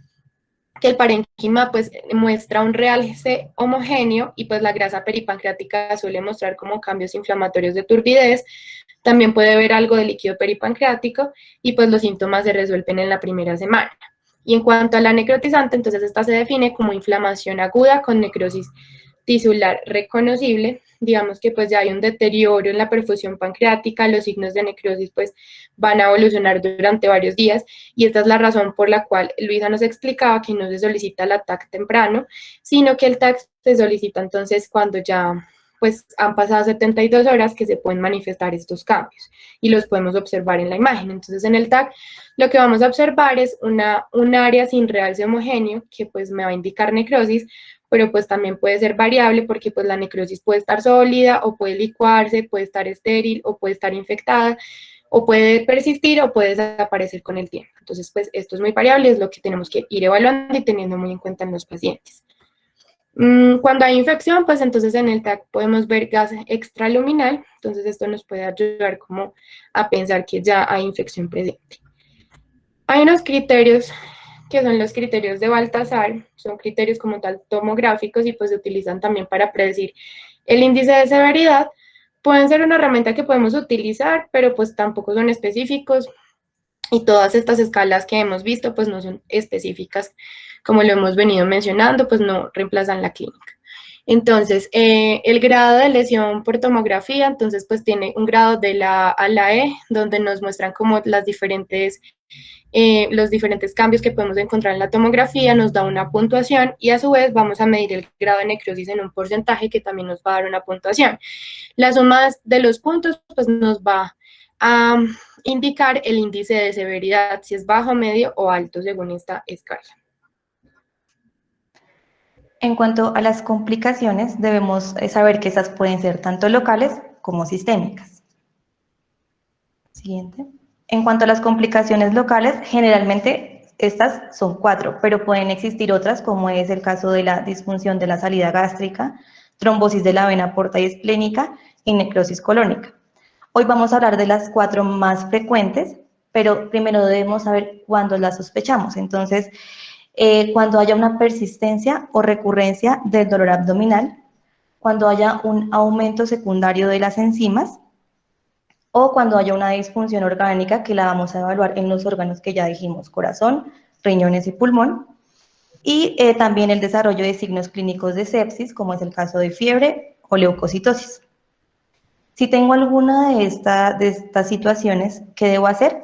que el parénquima pues muestra un realce homogéneo y pues la grasa peripancreática suele mostrar como cambios inflamatorios de turbidez. También puede haber algo de líquido peripancreático y pues los síntomas se resuelven en la primera semana. Y en cuanto a la necrotizante, entonces esta se define como inflamación aguda con necrosis tisular reconocible. Digamos que pues ya hay un deterioro en la perfusión pancreática, los signos de necrosis pues van a evolucionar durante varios días y esta es la razón por la cual Luisa nos explicaba que no se solicita el TAC temprano, sino que el TAC se solicita entonces cuando ya pues han pasado 72 horas que se pueden manifestar estos cambios y los podemos observar en la imagen. Entonces en el TAC lo que vamos a observar es un área sin realce homogéneo que pues me va a indicar necrosis, pero pues también puede ser variable porque pues la necrosis puede estar sólida o puede licuarse, puede estar estéril o puede estar infectada o puede persistir o puede desaparecer con el tiempo. Entonces pues esto es muy variable, es lo que tenemos que ir evaluando y teniendo muy en cuenta en los pacientes. Cuando hay infección, pues entonces en el TAC podemos ver gas extraluminal, entonces esto nos puede ayudar como a pensar que ya hay infección presente. Hay unos criterios que son los criterios de Baltasar, son criterios como tal tomográficos y pues se utilizan también para predecir el índice de severidad. Pueden ser una herramienta que podemos utilizar, pero pues tampoco son específicos y todas estas escalas que hemos visto pues no son específicas, como lo hemos venido mencionando, pues no reemplazan la clínica. Entonces, el grado de lesión por tomografía, entonces pues tiene un grado de la A a la E, donde nos muestran como los diferentes cambios que podemos encontrar en la tomografía, nos da una puntuación y a su vez vamos a medir el grado de necrosis en un porcentaje que también nos va a dar una puntuación. La suma de los puntos pues nos va a indicar el índice de severidad, si es bajo, medio o alto según esta escala. En cuanto a las complicaciones, debemos saber que esas pueden ser tanto locales como sistémicas. Siguiente. En cuanto a las complicaciones locales, generalmente estas son 4, pero pueden existir otras, como es el caso de la disfunción de la salida gástrica, trombosis de la vena porta y esplénica y necrosis colónica. Hoy vamos a hablar de las 4 más frecuentes, pero primero debemos saber cuándo las sospechamos. Entonces, cuando haya una persistencia o recurrencia del dolor abdominal, cuando haya un aumento secundario de las enzimas, o cuando haya una disfunción orgánica que la vamos a evaluar en los órganos que ya dijimos, corazón, riñones y pulmón, y también el desarrollo de signos clínicos de sepsis, como es el caso de fiebre o leucocitosis. Si tengo alguna de estas situaciones, ¿qué debo hacer?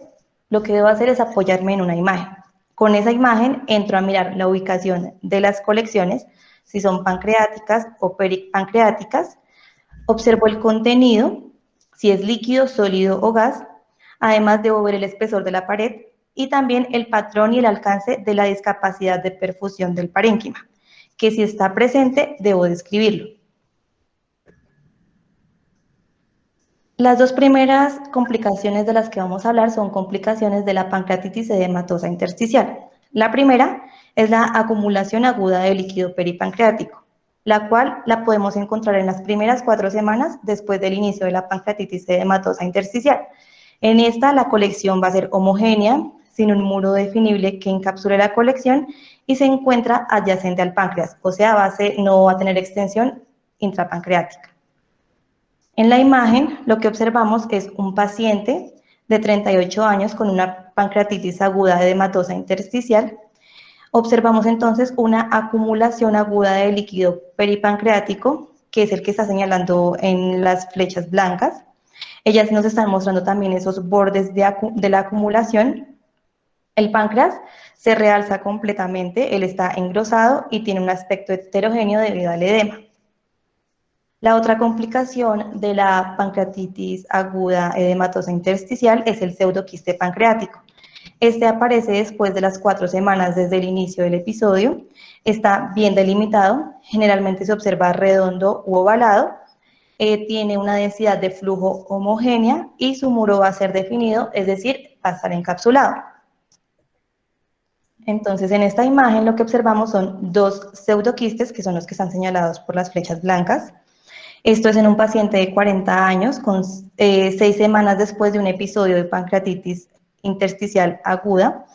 Lo que debo hacer es apoyarme en una imagen. Con esa imagen entro a mirar la ubicación de las colecciones, si son pancreáticas o peripancreáticas, observo el contenido, si es líquido, sólido o gas, además debo ver el espesor de la pared y también el patrón y el alcance de la discapacidad de perfusión del parénquima, que si está presente debo describirlo. Las dos primeras complicaciones de las que vamos a hablar son complicaciones de la pancreatitis edematosa intersticial. La primera es la acumulación aguda de líquido peripancreático, la cual la podemos encontrar en las primeras 4 semanas después del inicio de la pancreatitis edematosa intersticial. En esta la colección va a ser homogénea, sin un muro definible que encapsule la colección y se encuentra adyacente al páncreas, o sea, no va a tener extensión intrapancreática. En la imagen lo que observamos es un paciente de 38 años con una pancreatitis aguda edematosa intersticial. Observamos entonces una acumulación aguda de líquido peripancreático, que es el que está señalando en las flechas blancas. Ellas nos están mostrando también esos bordes de la acumulación. El páncreas se realza completamente, él está engrosado y tiene un aspecto heterogéneo debido al edema. La otra complicación de la pancreatitis aguda edematosa intersticial es el pseudoquiste pancreático. Este aparece después de las 4 semanas desde el inicio del episodio, está bien delimitado, generalmente se observa redondo u ovalado, tiene una densidad de flujo homogénea y su muro va a ser definido, es decir, va a estar encapsulado. Entonces, en esta imagen lo que observamos son dos pseudoquistes, que son los que están señalados por las flechas blancas. Esto es en un paciente de 40 años, con 6 semanas después de un episodio de pancreatitis intersticial aguda.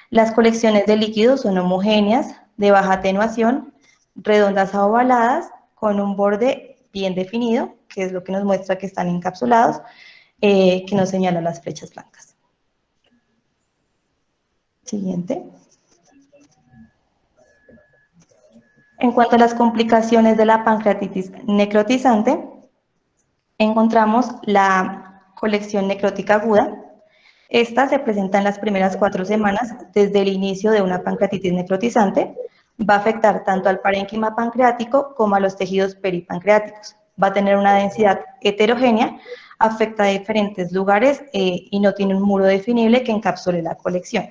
Las colecciones de líquidos son homogéneas, de baja atenuación, redondas a ovaladas, con un borde bien definido, que es lo que nos muestra que están encapsulados, que nos señalan las flechas blancas. Siguiente. En cuanto a las complicaciones de la pancreatitis necrotizante, encontramos la colección necrótica aguda. Esta se presenta en las primeras 4 semanas desde el inicio de una pancreatitis necrotizante. Va a afectar tanto al parénquima pancreático como a los tejidos peripancreáticos. Va a tener una densidad heterogénea, afecta a diferentes lugares y no tiene un muro definible que encapsule la colección.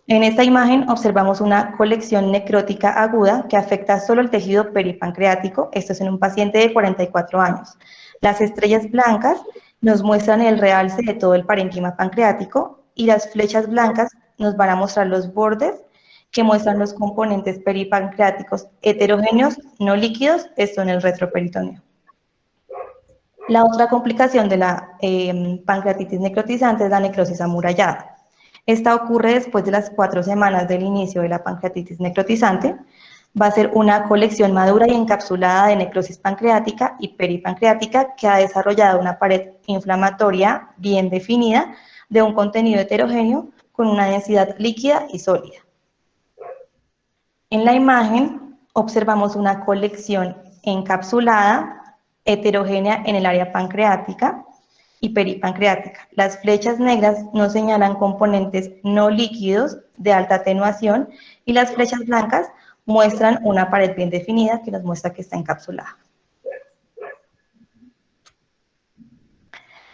En esta imagen observamos una colección necrótica aguda que afecta solo el tejido peripancreático. Esto es en un paciente de 44 años. Las estrellas blancas nos muestran el realce de todo el parénquima pancreático y las flechas blancas nos van a mostrar los bordes que muestran los componentes peripancreáticos heterogéneos no líquidos, esto en el retroperitoneo. La otra complicación de la pancreatitis necrotizante es la necrosis amurallada. Esta ocurre después de las 4 semanas del inicio de la pancreatitis necrotizante. Va a ser una colección madura y encapsulada de necrosis pancreática y peripancreática que ha desarrollado una pared inflamatoria bien definida de un contenido heterogéneo con una densidad líquida y sólida. En la imagen observamos una colección encapsulada heterogénea en el área pancreática y peripancreática. Las flechas negras nos señalan componentes no líquidos de alta atenuación y las flechas blancas muestran una pared bien definida que nos muestra que está encapsulada.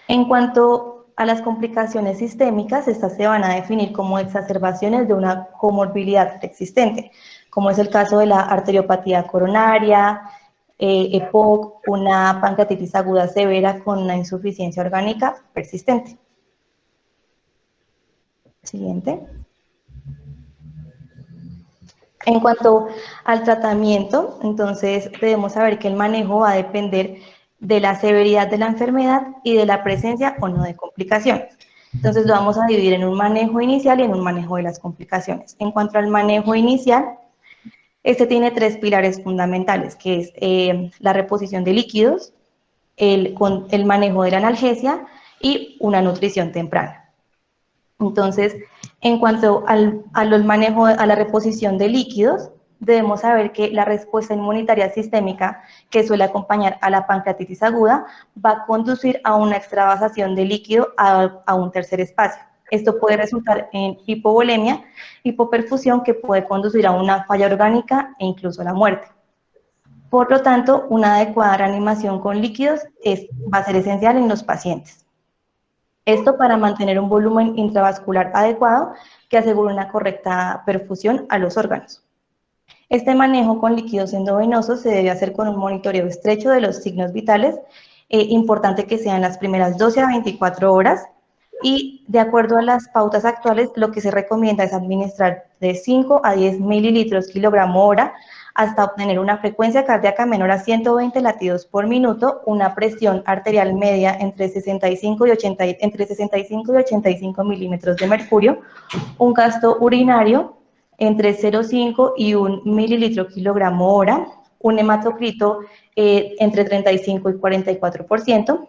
En cuanto a las complicaciones sistémicas, estas se van a definir como exacerbaciones de una comorbilidad existente, como es el caso de la arteriopatía coronaria, EPOC, una pancreatitis aguda severa con una insuficiencia orgánica persistente. Siguiente. En cuanto al tratamiento, entonces debemos saber que el manejo va a depender de la severidad de la enfermedad y de la presencia o no de complicaciones. Entonces lo vamos a dividir en un manejo inicial y en un manejo de las complicaciones. En cuanto al manejo inicial, este tiene 3 pilares fundamentales, que es la reposición de líquidos, el manejo de la analgesia y una nutrición temprana. Entonces, en cuanto al manejo, a la reposición de líquidos, debemos saber que la respuesta inmunitaria sistémica que suele acompañar a la pancreatitis aguda va a conducir a una extravasación de líquido a un tercer espacio. Esto puede resultar en hipovolemia, hipoperfusión, que puede conducir a una falla orgánica e incluso a la muerte. Por lo tanto, una adecuada reanimación con líquidos va a ser esencial en los pacientes. Esto para mantener un volumen intravascular adecuado que asegure una correcta perfusión a los órganos. Este manejo con líquidos endovenosos se debe hacer con un monitoreo estrecho de los signos vitales, importante que sean las primeras 12 a 24 horas, y de acuerdo a las pautas actuales, lo que se recomienda es administrar de 5 a 10 mililitros kilogramo hora hasta obtener una frecuencia cardíaca menor a 120 latidos por minuto, una presión arterial media entre 65 y 85 milímetros de mercurio, un gasto urinario entre 0,5 y 1 mililitro kilogramo hora, un hematocrito entre 35 y 44%,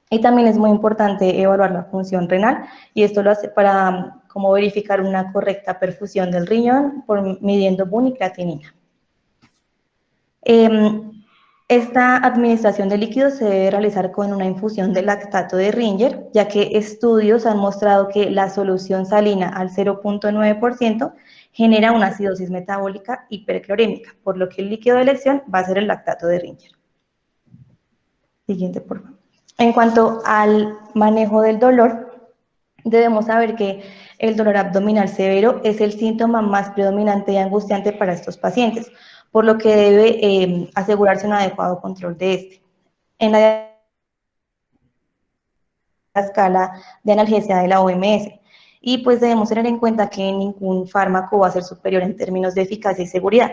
y también es muy importante evaluar la función renal, y esto lo hace para como verificar una correcta perfusión del riñón por midiendo BUN y creatinina. Esta administración de líquidos se debe realizar con una infusión de lactato de Ringer, ya que estudios han mostrado que la solución salina al 0,9% genera una acidosis metabólica hiperclorémica, por lo que el líquido de elección va a ser el lactato de Ringer. Siguiente, por favor. En cuanto al manejo del dolor, debemos saber que el dolor abdominal severo es el síntoma más predominante y angustiante para estos pacientes, por lo que debe asegurarse un adecuado control de este. En la escala de analgesia de la OMS. Y pues debemos tener en cuenta que ningún fármaco va a ser superior en términos de eficacia y seguridad.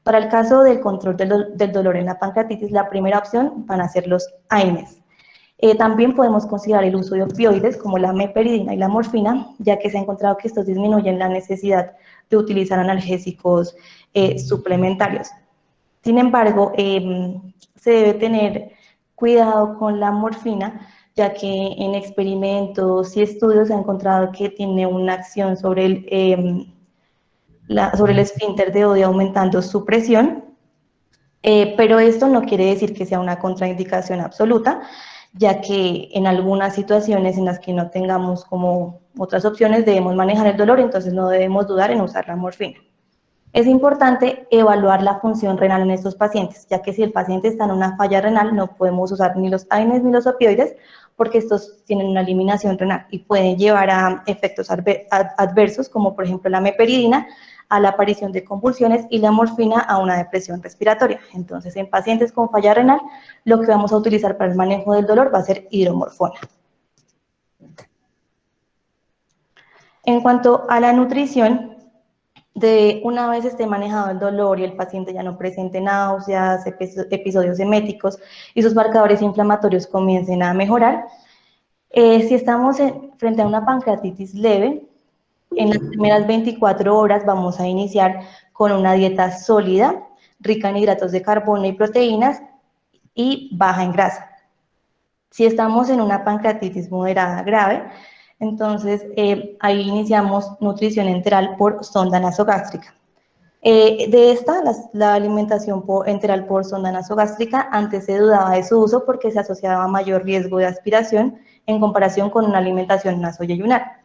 Para el caso del control del dolor en la pancreatitis, la primera opción van a ser los AINES. También podemos considerar el uso de opioides como la meperidina y la morfina, ya que se ha encontrado que estos disminuyen la necesidad de utilizar analgésicos suplementarios. Sin embargo, se debe tener cuidado con la morfina, ya que en experimentos y estudios se ha encontrado que tiene una acción sobre el esfínter de Oddi aumentando su presión, pero esto no quiere decir que sea una contraindicación absoluta, ya que en algunas situaciones en las que no tengamos como otras opciones debemos manejar el dolor, entonces no debemos dudar en usar la morfina. Es importante evaluar la función renal en estos pacientes, ya que si el paciente está en una falla renal no podemos usar ni los AINES ni los opioides porque estos tienen una eliminación renal y pueden llevar a efectos adversos como por ejemplo la meperidina a la aparición de convulsiones y la morfina a una depresión respiratoria. Entonces en pacientes con falla renal lo que vamos a utilizar para el manejo del dolor va a ser hidromorfona. En cuanto a la nutrición, una vez esté manejado el dolor y el paciente ya no presente náuseas, episodios eméticos y sus marcadores inflamatorios comiencen a mejorar, si estamos frente a una pancreatitis leve, en las primeras 24 horas vamos a iniciar con una dieta sólida, rica en hidratos de carbono y proteínas y baja en grasa. Si estamos en una pancreatitis moderada grave, entonces ahí iniciamos nutrición enteral por sonda nasogástrica. De esta, la alimentación enteral por sonda nasogástrica, antes se dudaba de su uso porque se asociaba a mayor riesgo de aspiración en comparación con una alimentación nasoyeyunar.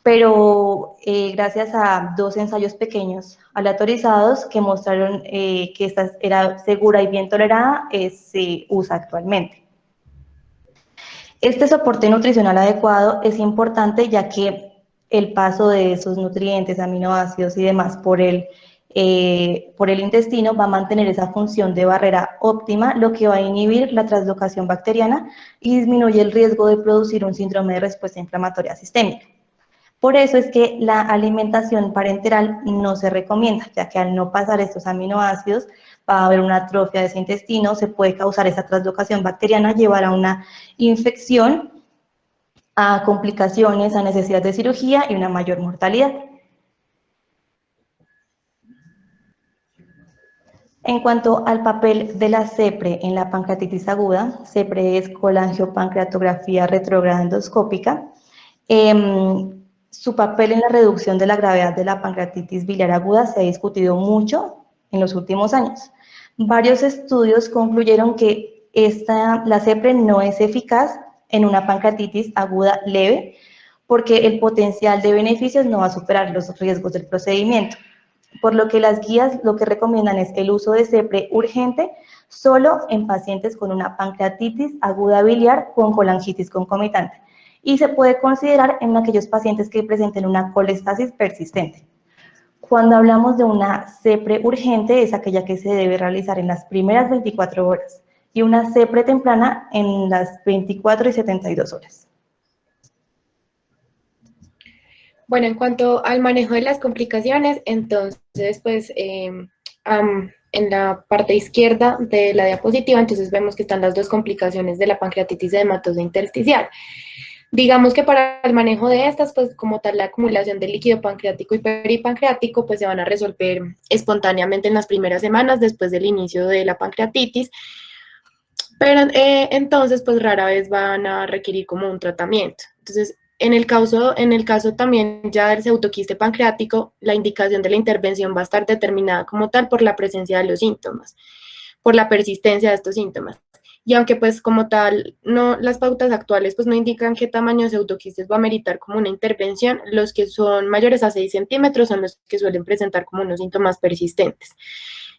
Pero gracias a 2 ensayos pequeños aleatorizados que mostraron que esta era segura y bien tolerada, se usa actualmente. Este soporte nutricional adecuado es importante ya que el paso de esos nutrientes, aminoácidos y demás por el intestino va a mantener esa función de barrera óptima, lo que va a inhibir la translocación bacteriana y disminuye el riesgo de producir un síndrome de respuesta inflamatoria sistémica. Por eso es que la alimentación parenteral no se recomienda, ya que al no pasar estos aminoácidos va a haber una atrofia de ese intestino, se puede causar esa translocación bacteriana, llevar a una infección, a complicaciones, a necesidad de cirugía y una mayor mortalidad. En cuanto al papel de la CEPRE en la pancreatitis aguda, CEPRE es colangiopancreatografía retrógrada endoscópica. Su papel en la reducción de la gravedad de la pancreatitis biliar aguda se ha discutido mucho en los últimos años. Varios estudios concluyeron que la CEPRE no es eficaz en una pancreatitis aguda leve porque el potencial de beneficios no va a superar los riesgos del procedimiento. Por lo que las guías lo que recomiendan es el uso de CEPRE urgente solo en pacientes con una pancreatitis aguda biliar con colangitis concomitante y se puede considerar en aquellos pacientes que presenten una colestasis persistente. Cuando hablamos de una CEPRE urgente es aquella que se debe realizar en las primeras 24 horas y una CEPRE temprana en las 24 y 72 horas. Bueno, en cuanto al manejo de las complicaciones, entonces, pues, en la parte izquierda de la diapositiva, entonces vemos que están las 2 complicaciones de la pancreatitis edematosa intersticial. Digamos que para el manejo de estas, pues, como tal, la acumulación de líquido pancreático y peripancreático, pues, se van a resolver espontáneamente en las primeras semanas después del inicio de la pancreatitis, pero entonces, pues, rara vez van a requerir como un tratamiento. Entonces, en el caso también ya del pseudoquiste pancreático, la indicación de la intervención va a estar determinada como tal por la presencia de los síntomas, por la persistencia de estos síntomas. y aunque pues como tal, no, las pautas actuales pues no indican qué tamaño de pseudoquistes va a meritar como una intervención, los que son mayores a 6 centímetros son los que suelen presentar como unos síntomas persistentes.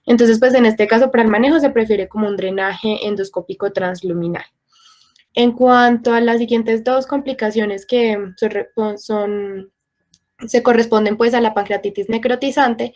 Entonces, pues en este caso, para el manejo se prefiere como un drenaje endoscópico transluminal. En cuanto a las siguientes dos complicaciones que se corresponden pues a la pancreatitis necrotizante,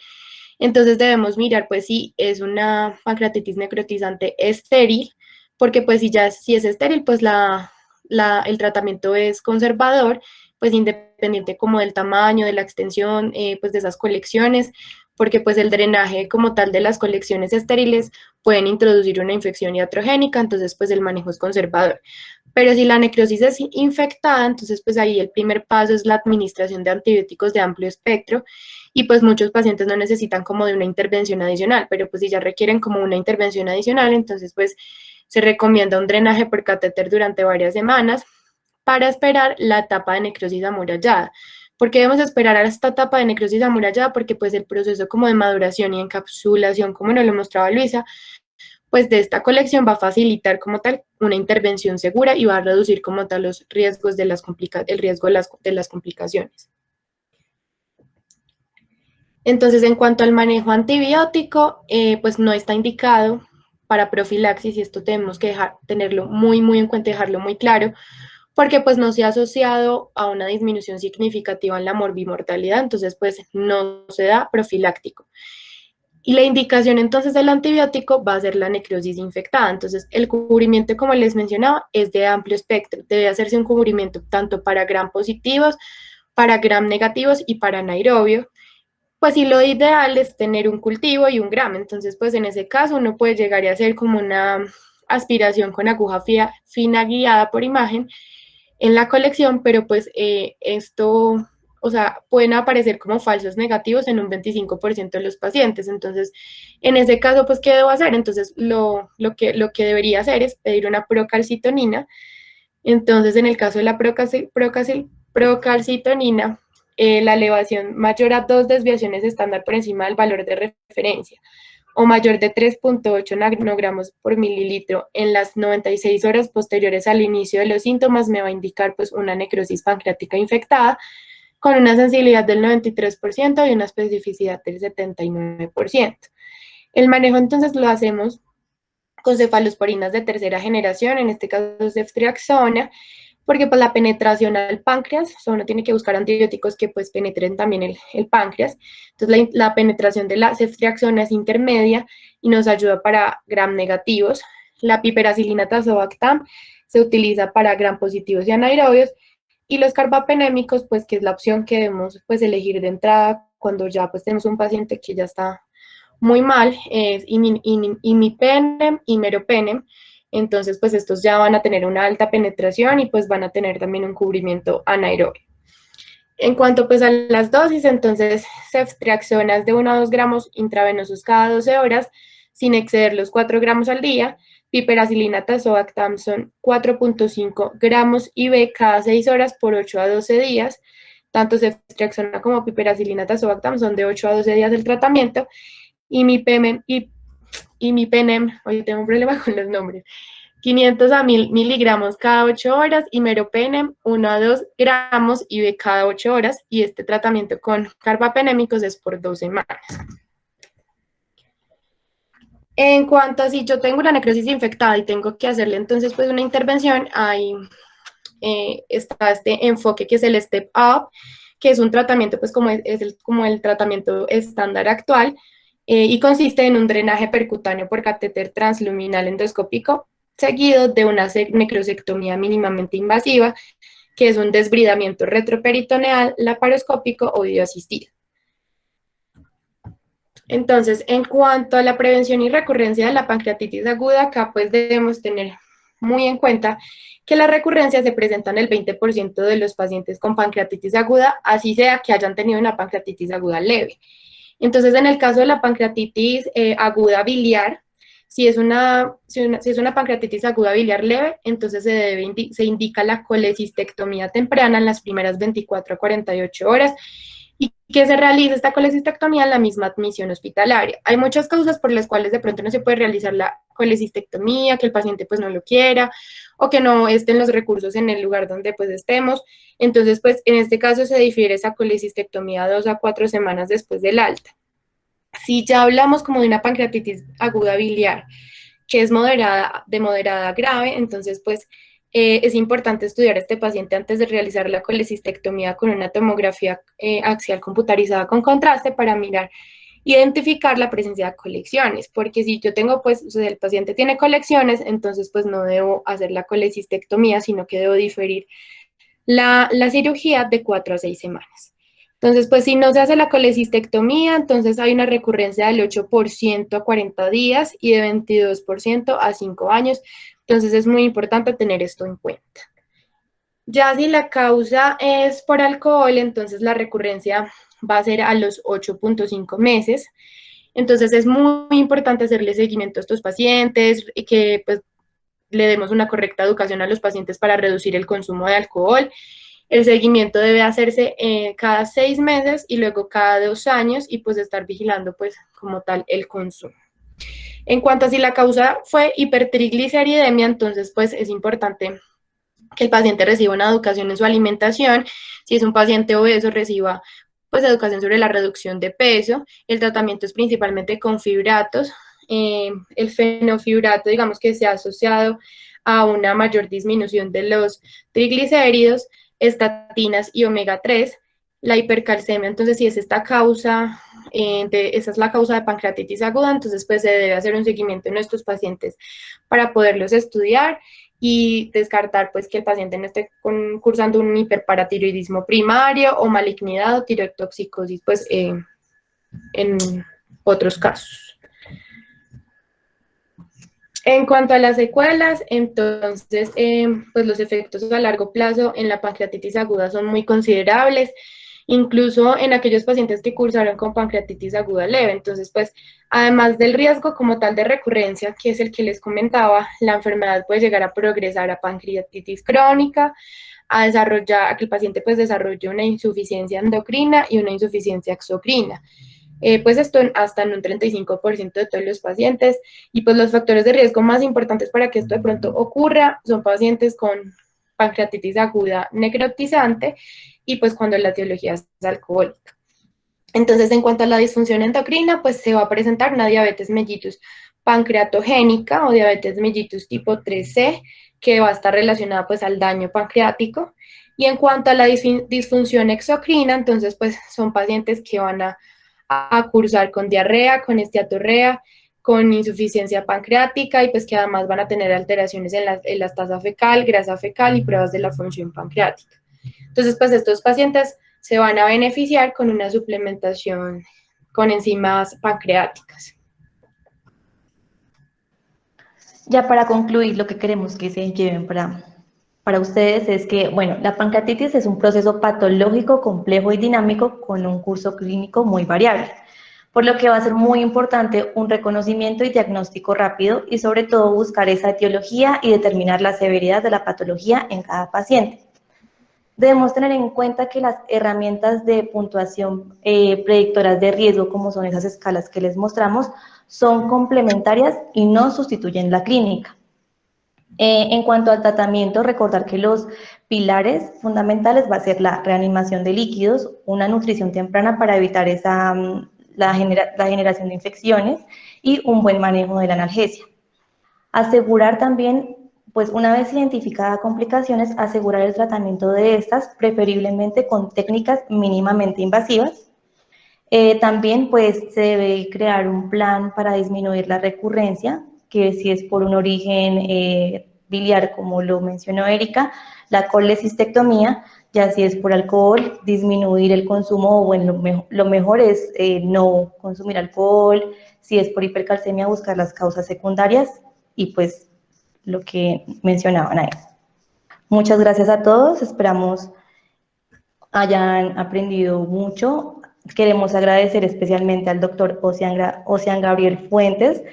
entonces debemos mirar pues si es una pancreatitis necrotizante estéril, porque pues si es estéril, pues el tratamiento es conservador, pues independiente como del tamaño, de la extensión, pues de esas colecciones, porque pues el drenaje como tal de las colecciones estériles pueden introducir una infección iatrogénica, entonces pues el manejo es conservador. Pero si la necrosis es infectada, entonces pues ahí el primer paso es la administración de antibióticos de amplio espectro, y pues muchos pacientes no necesitan como de una intervención adicional, pero pues si ya requieren como una intervención adicional, entonces pues se recomienda un drenaje por catéter durante varias semanas para esperar la etapa de necrosis amurallada. ¿Por qué debemos esperar a esta etapa de necrosis amurallada? Porque pues el proceso como de maduración y encapsulación, como nos lo mostraba Luisa, pues de esta colección va a facilitar como tal una intervención segura y va a reducir como tal los riesgos de el riesgo de las complicaciones. Entonces, en cuanto al manejo antibiótico, pues no está indicado para profilaxis, y esto tenemos que tenerlo muy en cuenta y dejarlo muy claro, porque pues no se ha asociado a una disminución significativa en la morbimortalidad, entonces pues no se da profiláctico. Y la indicación entonces del antibiótico va a ser la necrosis infectada. Entonces, el cubrimiento, como les mencionaba, es de amplio espectro. Debe hacerse un cubrimiento tanto para gram positivos, para gram negativos y para anaerobio. Pues sí, lo ideal es tener un cultivo y un gram. Entonces, pues en ese caso uno puede llegar a hacer como una aspiración con aguja fina guiada por imagen en la colección, pero pues esto, o sea, pueden aparecer como falsos negativos en un 25% de los pacientes. Entonces, en ese caso, pues, ¿qué debo hacer? Entonces, lo que debería hacer es pedir una procalcitonina. Entonces, en el caso de la procalcitonina, la elevación mayor a 2 desviaciones estándar por encima del valor de referencia o mayor de 3.8 nanogramos por mililitro en las 96 horas posteriores al inicio de los síntomas me va a indicar pues una necrosis pancreática infectada con una sensibilidad del 93% y una especificidad del 79%. El manejo entonces lo hacemos con cefalosporinas de tercera generación, en este caso ceftriaxona, porque pues la penetración al páncreas, o sea, uno tiene que buscar antibióticos que pues penetren también el páncreas, entonces la penetración de la ceftriaxona es intermedia y nos ayuda para gram negativos. La piperacilina tazobactam se utiliza para gram positivos y anaerobios, y los carbapenémicos, pues que es la opción que debemos pues elegir de entrada cuando ya pues tenemos un paciente que ya está muy mal, es imipenem y meropenem. Entonces, pues estos ya van a tener una alta penetración y pues van a tener también un cubrimiento anaerobio. En cuanto pues a las dosis, entonces ceftriaxona es de 1 a 2 gramos intravenosos cada 12 horas, sin exceder los 4 gramos al día. Piperacilina tazobactam son 4.5 gramos IV cada 6 horas por 8 a 12 días. Tanto ceftriaxona como piperacilina tazobactam son de 8 a 12 días del tratamiento. Y mi penem, hoy tengo un problema con los nombres, 500 a 1000 miligramos cada 8 horas, y meropenem 1 a 2 gramos IV cada 8 horas, y este tratamiento con carbapenémicos es por 2 semanas. En cuanto a si yo tengo una necrosis infectada y tengo que hacerle entonces pues una intervención, ahí está este enfoque que es el Step Up, que es un tratamiento pues como como el tratamiento estándar actual, y consiste en un drenaje percutáneo por catéter transluminal endoscópico seguido de una necrosectomía mínimamente invasiva, que es un desbridamiento retroperitoneal, laparoscópico o videoasistido. Entonces, en cuanto a la prevención y recurrencia de la pancreatitis aguda, acá pues debemos tener muy en cuenta que las recurrencias se presentan en el 20% de los pacientes con pancreatitis aguda, así sea que hayan tenido una pancreatitis aguda leve. Entonces, en el caso de la pancreatitis aguda biliar, si es una pancreatitis aguda biliar leve, entonces se indica la colecistectomía temprana en las primeras 24 a 48 horas, y que se realice esta colecistectomía en la misma admisión hospitalaria. Hay muchas causas por las cuales de pronto no se puede realizar la colecistectomía, que el paciente pues no lo quiera, o que no estén los recursos en el lugar donde pues estemos. Entonces, pues en este caso se difiere esa colecistectomía 2 a 4 semanas después del alta. Si ya hablamos como de una pancreatitis aguda biliar, que es moderada, de moderada a grave, entonces pues es importante estudiar a este paciente antes de realizar la colecistectomía con una tomografía axial computarizada con contraste para mirar, identificar la presencia de colecciones, porque si yo tengo pues, o sea, el paciente tiene colecciones, entonces pues no debo hacer la colecistectomía, sino que debo diferir la cirugía de 4 a 6 semanas. Entonces, pues si no se hace la colecistectomía, entonces hay una recurrencia del 8% a 40 días y de 22% a 5 años. Entonces es muy importante tener esto en cuenta. Ya si la causa es por alcohol, entonces la recurrencia va a ser a los 8.5 meses. Entonces es muy importante hacerle seguimiento a estos pacientes y que pues le demos una correcta educación a los pacientes para reducir el consumo de alcohol. El seguimiento debe hacerse cada 6 meses y luego cada 2 años y pues estar vigilando pues como tal el consumo. En cuanto a si la causa fue hipertrigliceridemia, entonces pues es importante que el paciente reciba una educación en su alimentación. Si es un paciente obeso, reciba pues educación sobre la reducción de peso. El tratamiento es principalmente con fibratos. El fenofibrato, digamos que se ha asociado a una mayor disminución de los triglicéridos, estatinas y omega 3. La hipercalcemia, entonces, si es esta causa, esa es la causa de pancreatitis aguda, entonces pues se debe hacer un seguimiento en nuestros pacientes para poderlos estudiar y descartar pues que el paciente no esté cursando un hiperparatiroidismo primario o malignidad o tirotoxicosis pues en otros casos. En cuanto a las secuelas, entonces, pues los efectos a largo plazo en la pancreatitis aguda son muy considerables, incluso en aquellos pacientes que cursaron con pancreatitis aguda leve. Entonces, pues, además del riesgo como tal de recurrencia, que es el que les comentaba, la enfermedad puede llegar a progresar a pancreatitis crónica, a que el paciente pues desarrolle una insuficiencia endocrina y una insuficiencia exocrina. Pues esto hasta en un 35% de todos los pacientes. Y pues los factores de riesgo más importantes para que esto de pronto ocurra son pacientes con pancreatitis aguda necrotizante y pues cuando la etiología es alcohólica. Entonces, en cuanto a la disfunción endocrina, pues se va a presentar una diabetes mellitus pancreatogénica o diabetes mellitus tipo 3C, que va a estar relacionada pues al daño pancreático. Y en cuanto a la disfunción exocrina, entonces pues son pacientes que van a cursar con diarrea, con esteatorrea, con insuficiencia pancreática y pues que además van a tener alteraciones en la tasa fecal, grasa fecal y pruebas de la función pancreática. Entonces, pues estos pacientes se van a beneficiar con una suplementación con enzimas pancreáticas. Ya para concluir, lo que queremos que se lleven para ustedes es que, bueno, la pancreatitis es un proceso patológico, complejo y dinámico con un curso clínico muy variable, por lo que va a ser muy importante un reconocimiento y diagnóstico rápido y sobre todo buscar esa etiología y determinar la severidad de la patología en cada paciente. Debemos tener en cuenta que las herramientas de puntuación predictoras de riesgo, como son esas escalas que les mostramos, son complementarias y no sustituyen la clínica. En cuanto al tratamiento, recordar que los pilares fundamentales va a ser la reanimación de líquidos, una nutrición temprana para evitar la generación de infecciones y un buen manejo de la analgesia. Asegurar también, pues una vez identificadas complicaciones, asegurar el tratamiento de estas, preferiblemente con técnicas mínimamente invasivas. También pues se debe crear un plan para disminuir la recurrencia, que si es por un origen biliar, como lo mencionó Erika, la colecistectomía, ya si es por alcohol, disminuir el consumo, o bueno, lo mejor es no consumir alcohol, si es por hipercalcemia, buscar las causas secundarias y pues lo que mencionaban ahí. Muchas gracias a todos, esperamos hayan aprendido mucho. Queremos agradecer especialmente al doctor Ocean Gabriel Fuentes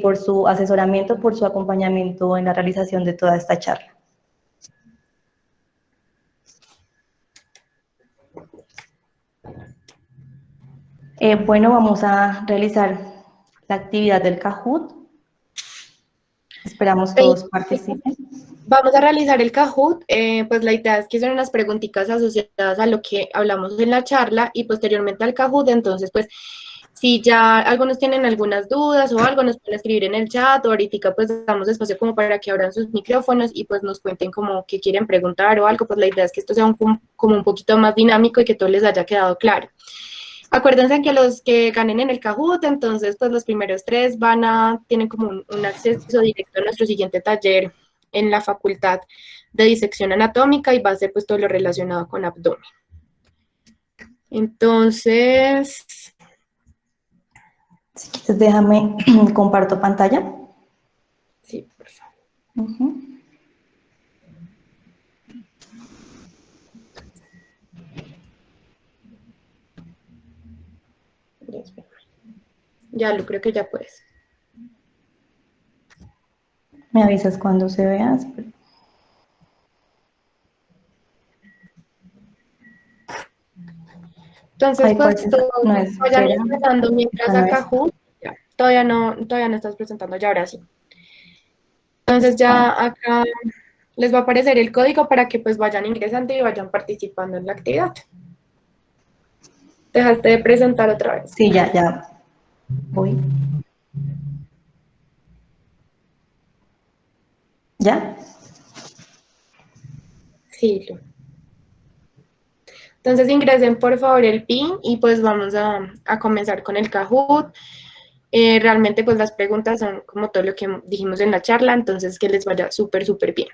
por su asesoramiento, por su acompañamiento en la realización de toda esta charla. Bueno, vamos a realizar la actividad del Kahoot. Esperamos todos participen. Vamos a realizar el Kahoot, pues la idea es que son unas preguntitas asociadas a lo que hablamos en la charla y posteriormente al Kahoot, entonces pues si ya algunos tienen algunas dudas o algo, nos pueden escribir en el chat o ahorita pues damos espacio como para que abran sus micrófonos y pues nos cuenten como que quieren preguntar o algo, pues la idea es que esto sea como un poquito más dinámico y que todo les haya quedado claro. Acuérdense que los que ganen en el Kahoot, entonces pues los primeros tres tienen como un acceso directo a nuestro siguiente taller en la Facultad de Disección Anatómica y va a ser pues todo lo relacionado con abdomen. Entonces... Si quieres, déjame, comparto pantalla. Sí, por favor. Ya, Lu, creo que ya puedes. Me avisas cuando se vea. Entonces, Ay, pues pues todos no vayan espera. empezando mientras Una a vez. Kahoot. Ya, todavía no estás presentando, ya ahora sí. Entonces ya Listo. acá les va a aparecer el código para que pues vayan ingresando y vayan participando en la actividad. Dejaste de presentar otra vez. Sí, ya voy. ¿Ya? Sí, Lu. Entonces ingresen por favor el PIN y pues vamos a comenzar con el Kahoot. Realmente pues las preguntas son como todo lo que dijimos en la charla, entonces que les vaya súper, súper bien.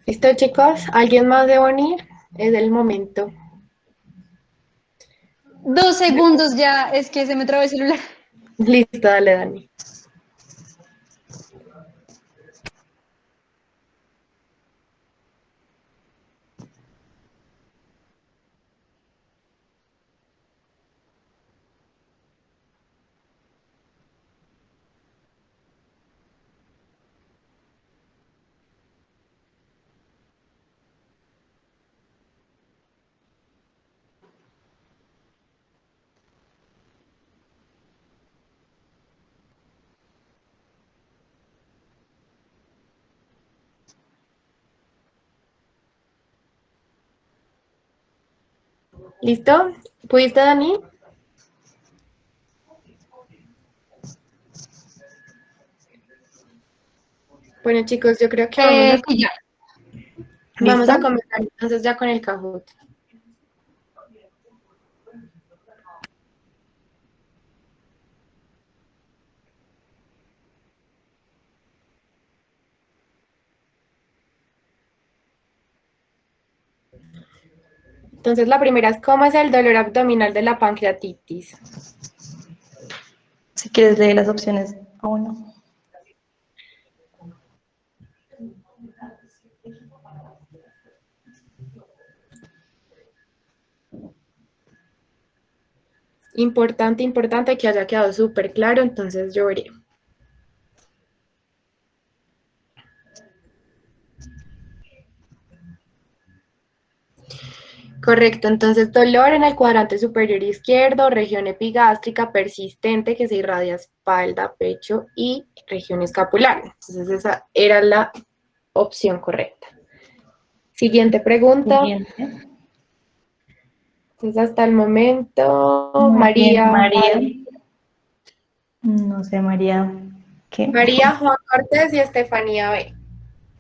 ¿Listo, chicos? ¿Alguien más debe unir? Es el momento. 2 segundos ya, es que se me trabó el celular. Listo, dale, Dani. ¿Listo? ¿Pudiste, Dani? Bueno, chicos, yo creo que Sí, ya. vamos ¿Listo? a comenzar entonces ya con el Kahoot. Entonces, la primera es, ¿cómo es el dolor abdominal de la pancreatitis? Si quieres leer las opciones a uno. Importante, importante que haya quedado súper claro, entonces yo veré. Correcto, entonces dolor en el cuadrante superior izquierdo, región epigástrica persistente que se irradia espalda, pecho y región escapular. Entonces esa era la opción correcta. Siguiente pregunta. Siguiente. Entonces hasta el momento, Muy bien, María. María. No sé, María. ¿Qué? María, Juan Cortés y Estefanía B.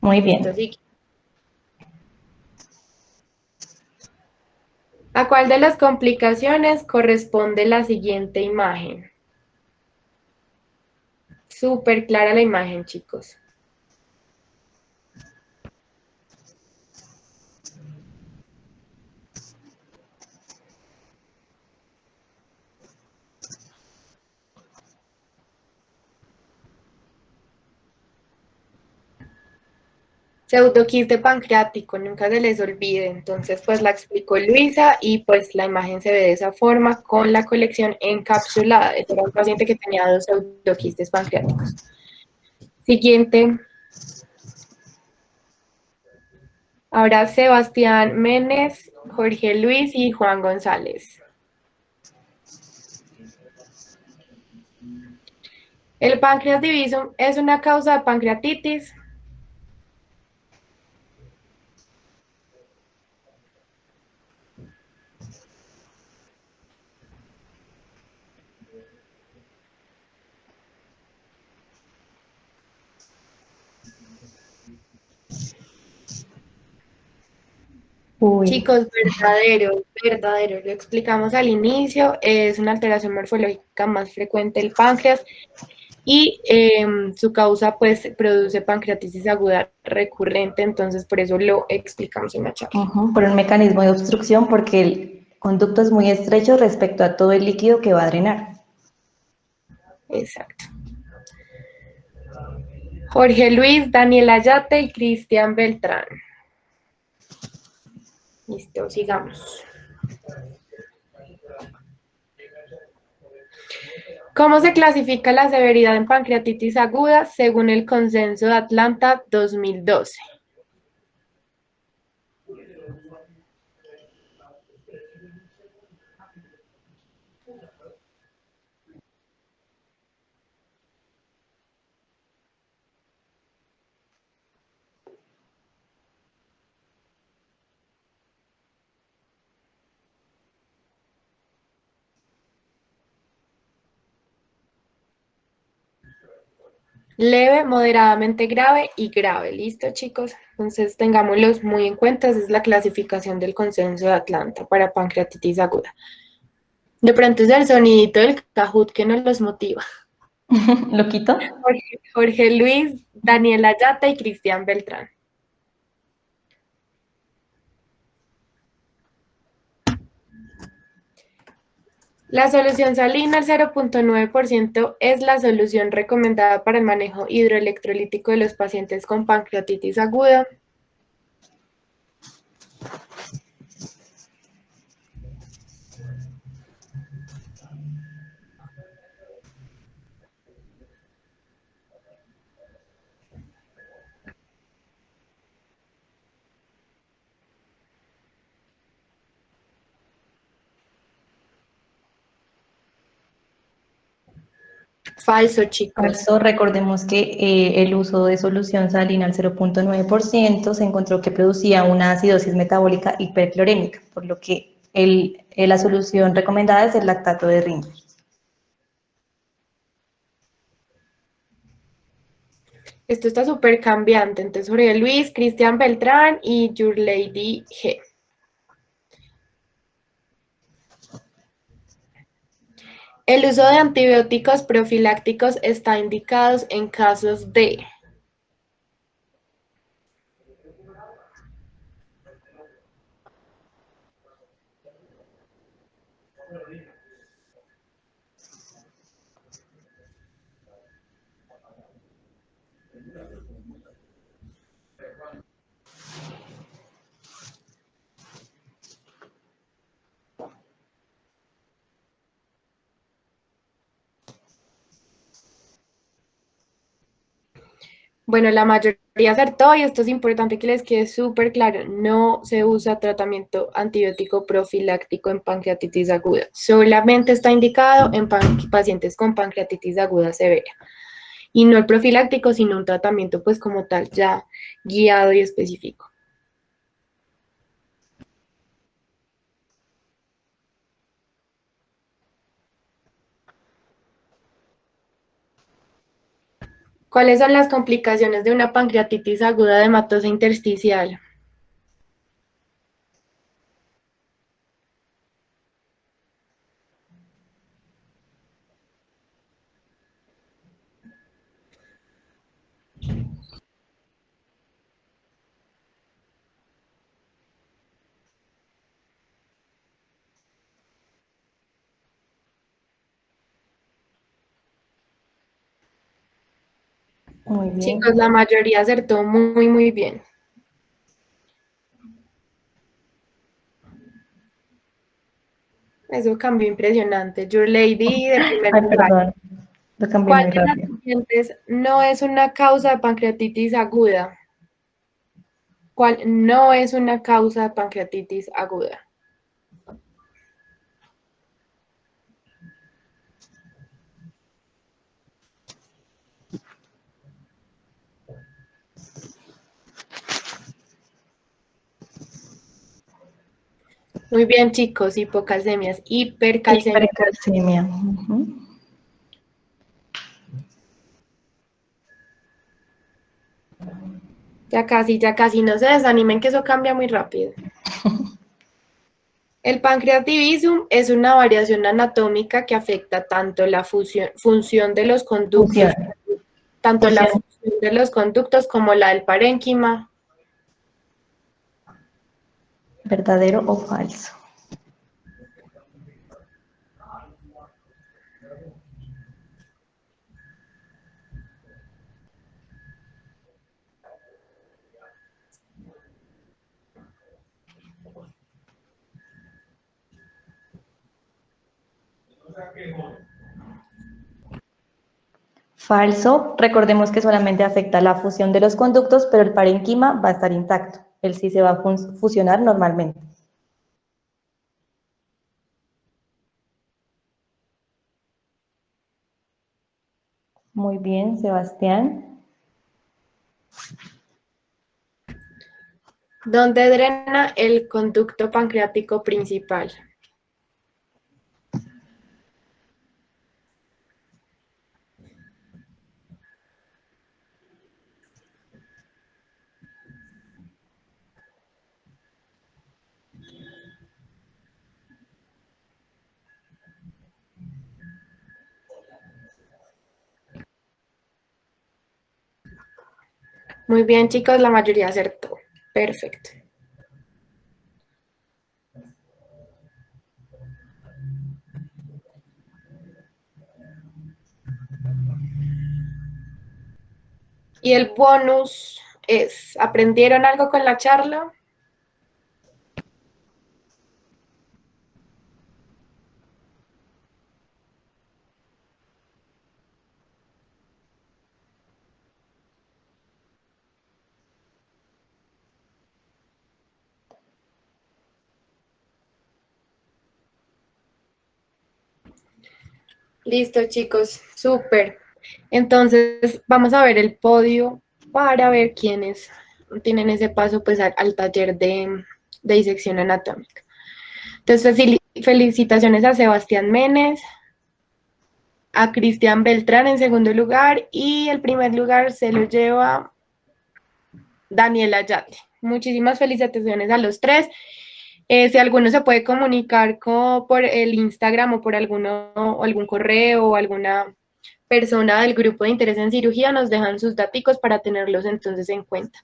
Muy Listo, bien. sí. ¿A cuál de las complicaciones corresponde la siguiente imagen? Súper clara la imagen, chicos. Pseudoquiste pancreático, nunca se les olvide. Entonces, pues la explicó Luisa y pues la imagen se ve de esa forma con la colección encapsulada. Este era un paciente que tenía 2 pseudoquistes pancreáticos. Siguiente. Ahora Sebastián Menes, Jorge Luis y Juan González. ¿El páncreas diviso es una causa de pancreatitis? Uy. Chicos, verdadero, verdadero. Lo explicamos al inicio. Es una alteración morfológica más frecuente del páncreas y su causa pues produce pancreatitis aguda recurrente. Entonces, por eso lo explicamos en la charla. Por un mecanismo de obstrucción porque el conducto es muy estrecho respecto a todo el líquido que va a drenar. Exacto. Jorge Luis, Daniel Ayate y Cristian Beltrán. Listo, sigamos. ¿Cómo se clasifica la severidad en pancreatitis aguda según el Consenso de Atlanta 2012? Leve, moderadamente grave y grave. ¿Listo, chicos? Entonces tengámoslos muy en cuenta. Esa es la clasificación del Consenso de Atlanta para pancreatitis aguda. De pronto es el sonidito del Kahoot que nos los motiva. ¿Lo quito? Jorge Luis, Daniel Ayata y Cristian Beltrán. La solución salina al 0,9% es la solución recomendada para el manejo hidroelectrolítico de los pacientes con pancreatitis aguda. Falso, chicos. Falso. Recordemos que el uso de solución salina al 0,9% se encontró que producía una acidosis metabólica hiperclorémica, por lo que la solución recomendada es el lactato de Ringer. Esto está súper cambiante. Entonces, Jorge Luis, Cristian Beltrán y Your Lady G. El uso de antibióticos profilácticos está indicado en casos de Bueno, la mayoría acertó y esto es importante que les quede súper claro. No se usa tratamiento antibiótico profiláctico en pancreatitis aguda. Solamente está indicado en pacientes con pancreatitis aguda severa. Y no el profiláctico, sino un tratamiento pues como tal ya guiado y específico. ¿Cuáles son las complicaciones de una pancreatitis aguda de hematosa intersticial? Muy Chicos, bien. la mayoría acertó muy bien. Eso cambió impresionante. Your Lady de primer Ay, lugar. perdón, lo cambié ¿Cuál muy de las rápido. siguientes no es una causa de pancreatitis aguda? ¿Cuál no es una causa de pancreatitis aguda? Muy bien, chicos, hipocalcemias, hipercalcemia. Hipercalcemia. Ujú. Ya casi, no se desanimen que eso cambia muy rápido. El pancreativismo es una variación anatómica que afecta tanto la función de los Fusión. conductos, tanto la Fusión. función de los conductos como la del parénquima. ¿Verdadero o falso? Falso. Recordemos que solamente afecta la fusión de los conductos, pero el parénquima va a estar intacto. Él sí se va a fusionar normalmente. Muy bien, Sebastián. ¿Dónde drena el conducto pancreático principal? Muy bien, chicos, la mayoría acertó. Perfecto. Y el bonus es, ¿aprendieron algo con la charla? Listo, chicos, súper. Entonces, vamos a ver el podio para ver quiénes tienen ese paso pues al taller de disección anatómica. Entonces, felicitaciones a Sebastián Menes, a Cristian Beltrán en segundo lugar y el primer lugar se lo lleva Daniela Yate. Muchísimas felicitaciones a los tres. Si alguno se puede comunicar por el Instagram o por o algún correo o alguna persona del grupo de interés en cirugía, nos dejan sus datos para tenerlos entonces en cuenta.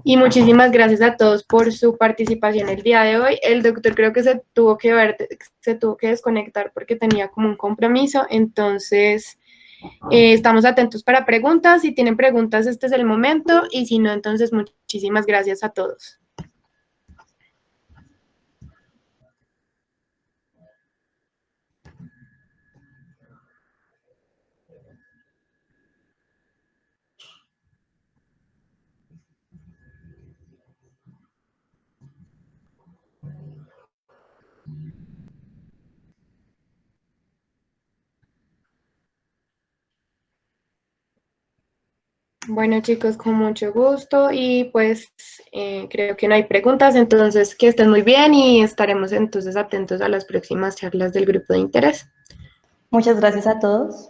Y muchísimas gracias a todos por su participación el día de hoy. El doctor creo que se tuvo que desconectar porque tenía como un compromiso, entonces estamos atentos para preguntas. Si tienen preguntas, este es el momento y si no, entonces muchísimas gracias a todos. Bueno, chicos, con mucho gusto y pues creo que no hay preguntas, entonces que estén muy bien y estaremos entonces atentos a las próximas charlas del grupo de interés. Muchas gracias a todos.